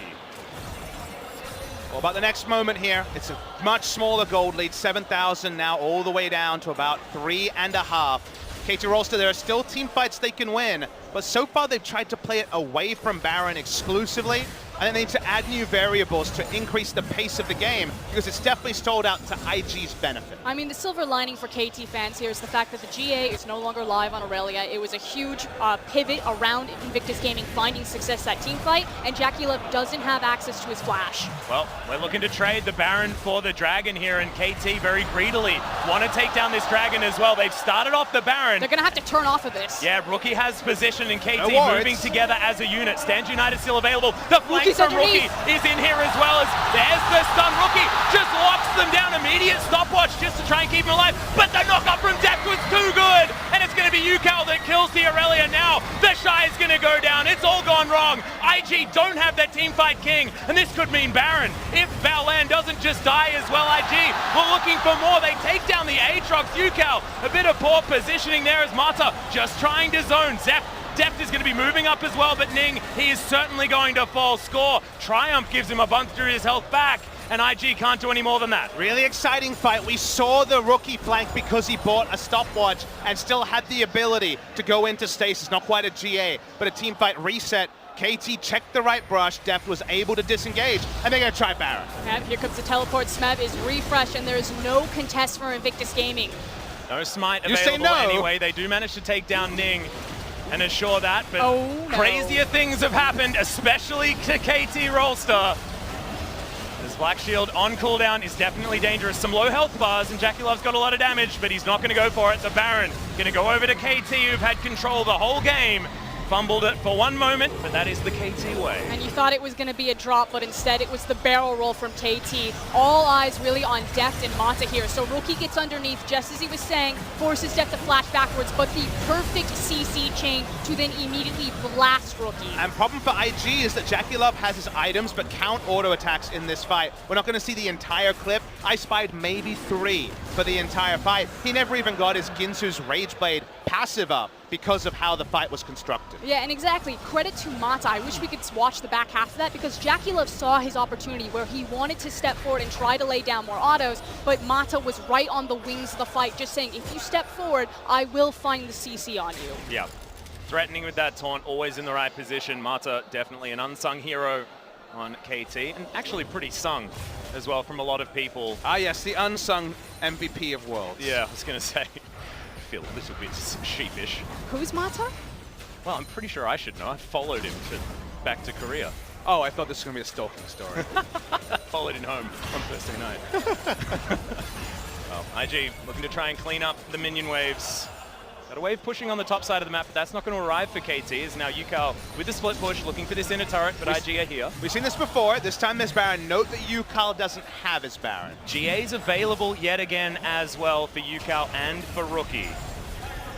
Well, about the next moment here, it's a much smaller gold lead, 7,000 now, all the way down to about 3.5. KT Rolster, there are still team fights they can win, but so far they've tried to play it away from Baron exclusively, and then they need to add new variables to increase the pace of the game, because it's definitely stalled out to IG's benefit. I mean, the silver lining for KT fans here is the fact that the GA is no longer live on Aurelia. It was a huge pivot around Invictus Gaming finding success that team fight, and Jackie Love doesn't have access to his flash. Well, we're looking to trade the Baron for the Dragon here, and KT very greedily want to take down this Dragon as well. They've started off the Baron. They're going to have to turn off of this. Yeah, Rookie has position, and KT moving together as a unit. Stand United still available. The flank from Rookie is in here as well, as there's the stun. Rookie just locks them down. Immediate stopwatch just to try and keep him alive, but the knock-up from Def was too good, and it's going to be Yukao that kills the Aurelia now. The Shy is going to go down. It's all gone wrong. IG don't have that teamfight king, and this could mean Baron. If Baolan doesn't just die as well, IG were looking for more. They take down the Aatrox. Yukao, a bit of poor positioning there as Marta just trying to zone. Zeph Deft is going to be moving up as well, but Ning, he is certainly going to fall. Score. Triumph gives him a bunch of his health back, and IG can't do any more than that. Really exciting fight. We saw the rookie flank because he bought a stopwatch and still had the ability to go into stasis. Not quite a GA, but a team fight reset. KT checked the right brush, Deft was able to disengage, and they're going to try Baron. And here comes the teleport. Smeb is refreshed, and there is no contest for Invictus Gaming. No smite You say available no. anyway. They do manage to take down Ning and assure that, but Oh, no. crazier things have happened, especially to KT Rolster. This Black Shield on cooldown is definitely dangerous. Some low health bars, and Jackie Love's got a lot of damage, but he's not going to go for it. The Baron going to go over to KT, who've had control the whole game. Fumbled it for one moment, but that is the KT way. And you thought it was going to be a drop, but instead it was the barrel roll from KT. All eyes really on Deft and Mata here. So Rookie gets underneath, just as he was saying, forces Deft to flash backwards, but the perfect CC chain to then immediately blast Rookie. And problem for IG is that Jackie Love has his items, but count auto attacks in this fight. We're not going to see the entire clip. I spied maybe 3 for the entire fight. He never even got his Ginsu's Rage Blade passive up because of how the fight was constructed. Yeah, and exactly. Credit to Mata. I wish we could watch the back half of that, because Jackie Love saw his opportunity where he wanted to step forward and try to lay down more autos, but Mata was right on the wings of the fight, just saying, if you step forward, I will find the CC on you. Yeah, threatening with that taunt, always in the right position. Mata, definitely an unsung hero on KT, and actually pretty sung as well from a lot of people. Ah yes, the unsung MVP of Worlds. Yeah, I was going to say, I feel a little bit sheepish. Who's Mata? Well, I'm pretty sure I should know. I followed him back to Korea. Oh, I thought this was going to be a stalking story. Followed him home on Thursday night. Well, IG looking to try and clean up the minion waves. Got a wave pushing on the top side of the map, but that's not going to arrive for KT. Is now UCAL with the split push, looking for this inner turret, but IG are here. We've seen this before. This time there's Baron. Note that UCAL doesn't have his Baron. GA's available yet again as well for UCAL and for Rookie.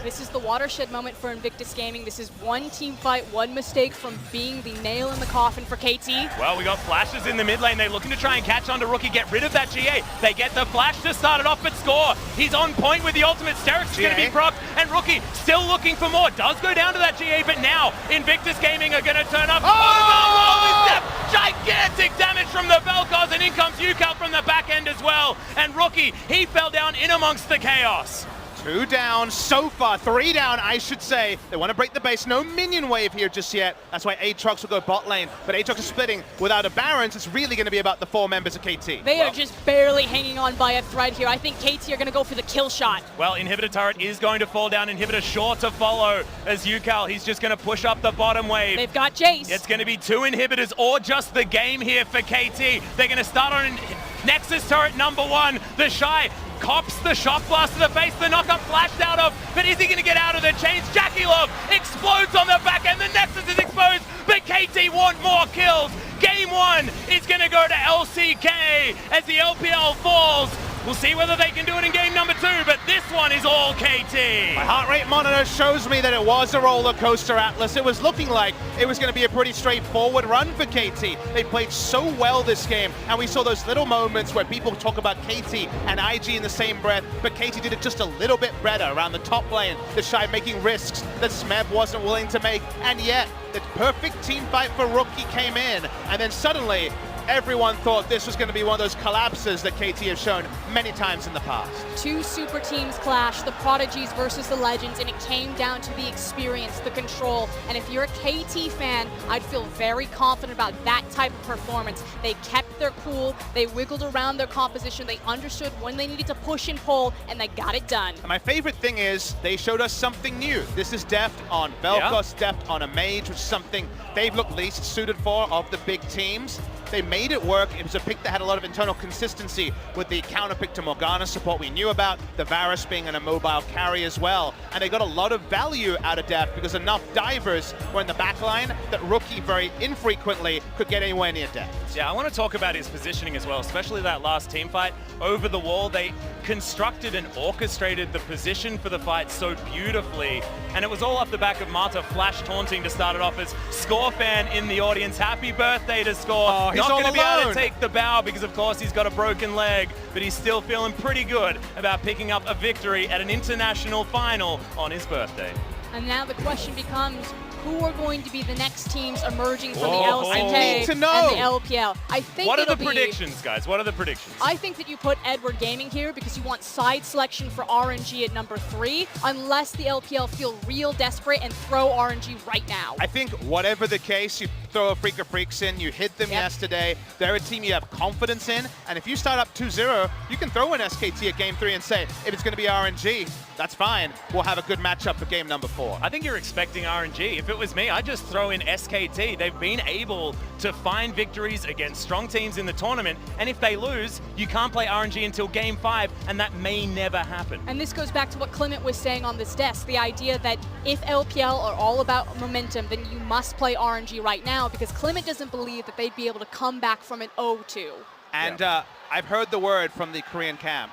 This is the watershed moment for Invictus Gaming. This is one team fight, one mistake from being the nail in the coffin for KT. Well, we got flashes in the mid lane. They're looking to try and catch onto Rookie, get rid of that GA. They get the flash to start it off, but Score. He's on point with the ultimate. Sterix is going to be procced, and Rookie still looking for more. Does go down to that GA, but now Invictus Gaming are going to turn up. Oh! Gigantic damage from the Vel'Koz, and in comes UCAL from the back end as well. And Rookie, he fell down in amongst the chaos. 2 down so far, 3 down, I should say. They want to break the base. No minion wave here just yet. That's why Aatrox will go bot lane. But Aatrox is splitting without a Baron, so it's really going to be about the 4 members of KT. They are just barely hanging on by a thread here. I think KT are going to go for the kill shot. Well, Inhibitor turret is going to fall down. Inhibitor sure to follow as UCAL. He's just going to push up the bottom wave. They've got Jace. It's going to be 2 inhibitors or just the game here for KT. They're going to start on Nexus turret number 1. The Shy cops the shock blast to the face, the knockup flashed out of, but is he going to get out of the chains? Jackie Love explodes on the back end, the Nexus is exposed, but KT want more kills. Game 1 is going to go to LCK as the LPL falls. We'll see whether they can do it in game number 2, but this one is all KT. My heart rate monitor shows me that it was a roller coaster, Atlas. It was looking like it was going to be a pretty straightforward run for KT. They played so well this game, and we saw those little moments where people talk about KT and IG in the same breath, but KT did it just a little bit better around the top lane. The Shy making risks that Smeb wasn't willing to make, and yet the perfect team fight for Rookie came in, and then suddenly everyone thought this was going to be one of those collapses that KT have shown many times in the past. 2 super teams clash, the Prodigies versus the Legends, and it came down to the experience, the control. And if you're a KT fan, I'd feel very confident about that type of performance. They kept their cool, they wiggled around their composition, they understood when they needed to push and pull, and they got it done. And my favorite thing is they showed us something new. This is Deft on Vel'Koz, Deft on a Mage, which is something they've looked least suited for of the big teams. They made it work. It was a pick that had a lot of internal consistency with the counter pick to Morgana support we knew about, the Varus being an immobile carry as well. And they got a lot of value out of Deft because enough divers were in the backline that Rookie very infrequently could get anywhere near Deft. Yeah, I want to talk about his positioning as well, especially that last team fight. Over the wall, they constructed and orchestrated the position for the fight so beautifully. And it was all off the back of Mata flash taunting to start it off as Score fan in the audience. Happy birthday to Score. Oh, he's not all going to be able alone. to take the bow because, of course, he's got a broken leg, but he's still feeling pretty good about picking up a victory at an international final on his birthday. And now the question becomes, who are going to be the next teams emerging from the Whoa. LCK I need to know. and the LPL. I think What are the it'll be- predictions, guys? What are the predictions? I think that you put Edward Gaming here because you want side selection for RNG at number 3, unless the LPL feel real desperate and throw RNG right now. I think whatever the case, you throw Afreeca Freecs in, you hit them yesterday, they're a team you have confidence in, and if you start up 2-0, you can throw in SKT at game 3 and say, if it's going to be RNG, that's fine. We'll have a good matchup for game number 4. I think you're expecting RNG. If it was me, I'd just throw in SKT. They've been able to find victories against strong teams in the tournament, and if they lose, you can't play RNG until game 5, and that may never happen. And this goes back to what Clement was saying on this desk, the idea that if LPL are all about momentum, then you must play RNG right now, because Clement doesn't believe that they'd be able to come back from an 0-2. And I've heard the word from the Korean camp.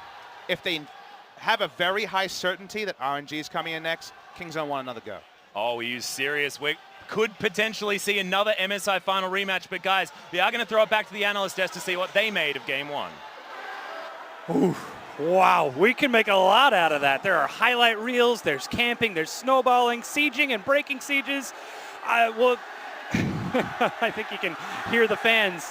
If they have a very high certainty that RNG is coming in next, Kingzone want another go. Oh, are you serious? We could potentially see another MSI final rematch, but guys, we are going to throw it back to the analyst desk to see what they made of game 1. Ooh, wow, we can make a lot out of that. There are highlight reels, there's camping, there's snowballing, sieging and breaking sieges. Well, I think you can hear the fans.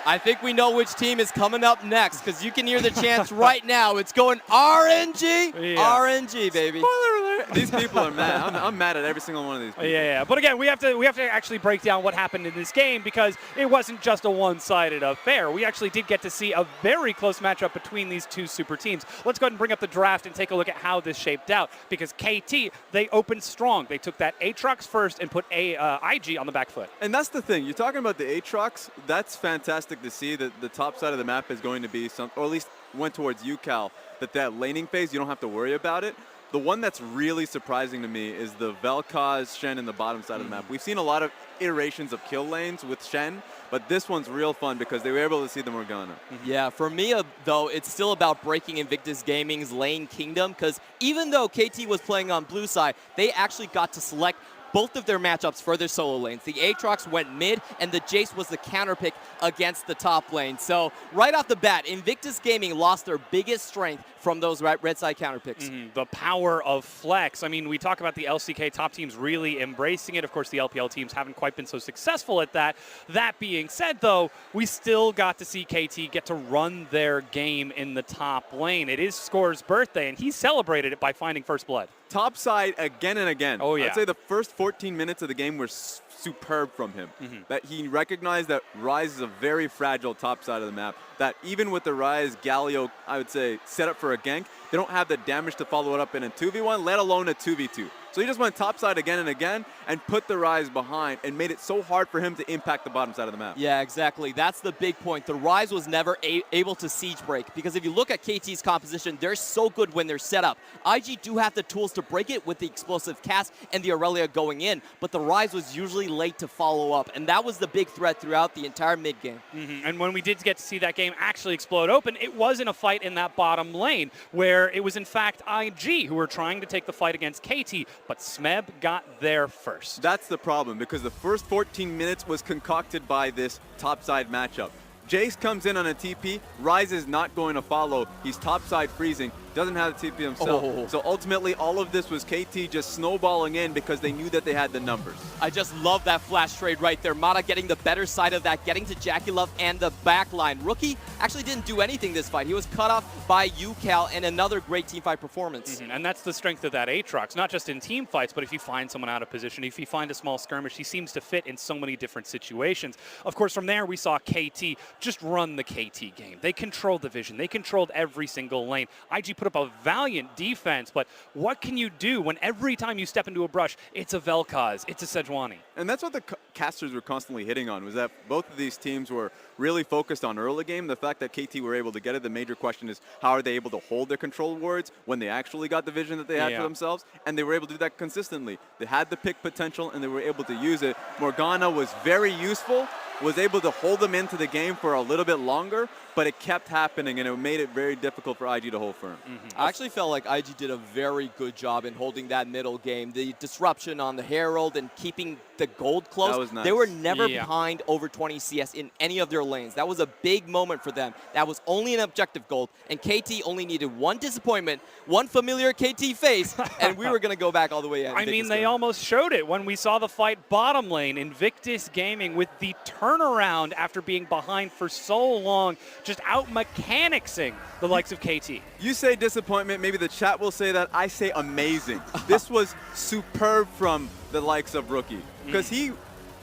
I think we know which team is coming up next, because you can hear the chants right now. It's going RNG, RNG, baby. Spoiler alert. These people are mad. I'm mad at every single one of these people. Yeah, but again, we have to actually break down what happened in this game, because it wasn't just a one-sided affair. We actually did get to see a very close matchup between these two super teams. Let's go ahead and bring up the draft and take a look at how this shaped out, because KT, they opened strong. They took that Aatrox first and put IG on the back foot. And that's the thing. You're talking about the Aatrox. That's fantastic to see that the top side of the map is going to be some, or at least went towards UCal, that laning phase, you don't have to worry about it. The one that's really surprising to me is the Vel'Koz Shen in the bottom side of the map. We've seen a lot of iterations of kill lanes with Shen, but this one's real fun because they were able to see the Morgana. Yeah, for me, though, it's still about breaking Invictus Gaming's lane kingdom, because even though KT was playing on blue side, they actually got to select both of their matchups for their solo lanes. The Aatrox went mid, and the Jace was the counter pick against the top lane. So right off the bat, Invictus Gaming lost their biggest strength from those red side counter picks. The power of flex. I mean, we talk about the LCK top teams really embracing it. Of course, the LPL teams haven't quite been so successful at that. That being said, though, we still got to see KT get to run their game in the top lane. It is Score's birthday, and he celebrated it by finding first blood. Top side again and again. Oh, yeah. I'd say the first 14 minutes of the game were superb from him. That he recognized that Ryze is a very fragile top side of the map. That even with the Ryze Galio, I would say, set up for a gank, they don't have the damage to follow it up in a 2v1, let alone a 2v2. So he just went top side again and again and put the Ryze behind and made it so hard for him to impact the bottom side of the map. Yeah, exactly. That's the big point. The Ryze was never able to siege break, because if you look at KT's composition, they're so good when they're set up. IG do have the tools to break it with the explosive cast and the Aurelia going in, but the Ryze was usually late to follow up, and that was the big threat throughout the entire mid game. And when we did get to see that game actually explode open, it was in a fight in that bottom lane, where it was in fact IG who were trying to take the fight against KT, but Smeb got there first. That's the problem, because the first 14 minutes was concocted by this topside matchup. Jace comes in on a TP, Ryze is not going to follow, he's topside freezing, doesn't have the TP himself. So ultimately all of this was KT just snowballing in because they knew that they had the numbers. I just love that flash trade right there. Mata getting the better side of that, getting to Jackie Love and the back line. Rookie actually didn't do anything this fight. He was cut off by UCal, and another great teamfight performance. And that's the strength of that Aatrox, not just in team fights, but if you find someone out of position, if you find a small skirmish, he seems to fit in so many different situations. Of course, from there we saw KT just run the KT game. They controlled the vision. They controlled every single lane. IG put up a valiant defense, but what can you do when every time you step into a brush, it's a Vel'Koz, it's a Sejuani? And that's what the casters were constantly hitting on, was that both of these teams were really focused on early game. The fact that KT were able to get it, the major question is how are they able to hold their control wards when they actually got the vision that they had for themselves, and they were able to do that consistently. They had the pick potential and they were able to use it. Morgana was very useful, was able to hold them into the game for a little bit longer, but it kept happening and it made it very difficult for IG to hold firm. I actually felt like IG did a very good job in holding that middle game. The disruption on the Herald and keeping the gold close. That was nice. They were never Yeah. behind over 20 CS in any of their lanes. That was a big moment for them. That was only an objective gold, and KT only needed one disappointment, one familiar KT face, and we were going to go back all the way in. I mean, they almost showed it when we saw the fight bottom lane. Invictus Gaming with the turnaround after being behind for so long, just out-mechanicsing the likes of KT. You say disappointment, maybe the chat will say that. I say amazing. This was superb from the likes of Rookie, because he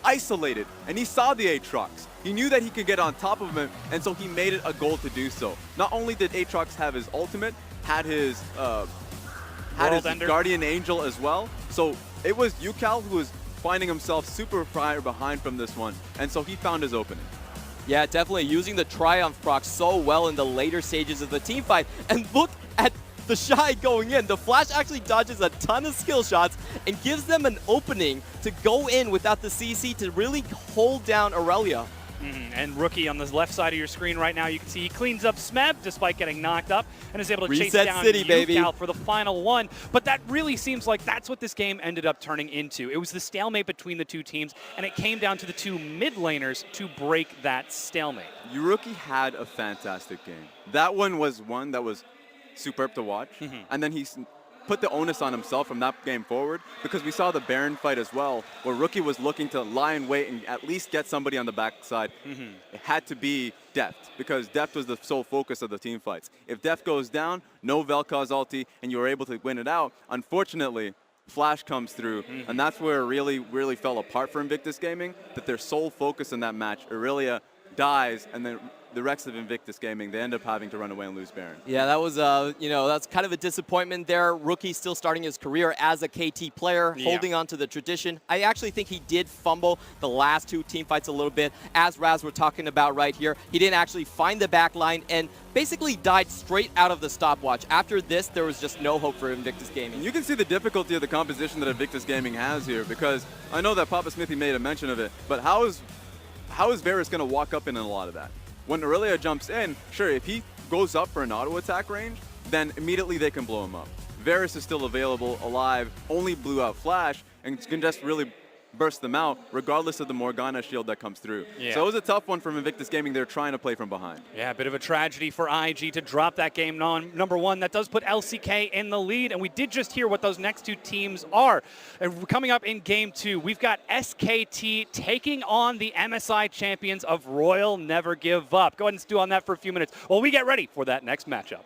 isolated and he saw the Aatrox. He knew that he could get on top of him, and so he made it a goal to do so. Not only did Aatrox have his ultimate, had his Guardian Angel as well. So it was UCal who was finding himself super far behind from this one, and so he found his opening. Yeah, definitely using the Triumph proc so well in the later stages of the team fight. And look at the Shy going in. The Flash actually dodges a ton of skill shots and gives them an opening to go in without the CC to really hold down Aurelia. And Rookie on the left side of your screen right now, you can see he cleans up Smeb despite getting knocked up and is able to chase down UCal for the final one. But that really seems like that's what this game ended up turning into. It was the stalemate between the two teams, and it came down to the two mid laners to break that stalemate. Rookie had a fantastic game. That one was one that was superb to watch, and then he put the onus on himself from that game forward, because we saw the Baron fight as well, where Rookie was looking to lie in wait and at least get somebody on the backside. It had to be Deft, because Deft was the sole focus of the team fights. If Deft goes down, no Vel'Koz ulti, and you were able to win it out. Unfortunately, Flash comes through, and that's where it really fell apart for Invictus Gaming, that their sole focus in that match, Aurelia dies, and then the rest of Invictus Gaming, they end up having to run away and lose Baron. Yeah, that was, that's kind of a disappointment there. Rookie still starting his career as a KT player, holding on to the tradition. I actually think he did fumble the last two team fights a little bit, as Raz were talking about right here. He didn't actually find the back line and basically died straight out of the stopwatch. After this, there was just no hope for Invictus Gaming. And you can see the difficulty of the composition that Invictus Gaming has here, because I know that Papa Smithy made a mention of it, but how is Varus going to walk up in a lot of that? When Aurelia jumps in, sure, if he goes up for an auto attack range, then immediately they can blow him up. Varus is still available, alive, only blew out Flash, and can just really burst them out, regardless of the Morgana shield that comes through. So it was a tough one from Invictus Gaming. They're trying to play from behind. Yeah, a bit of a tragedy for IG to drop that game number one. That does put LCK in the lead, and we did just hear what those next two teams are. And coming up in game two, we've got SKT taking on the MSI champions of Royal Never Give Up. Go ahead and stew on that for a few minutes while we get ready for that next matchup.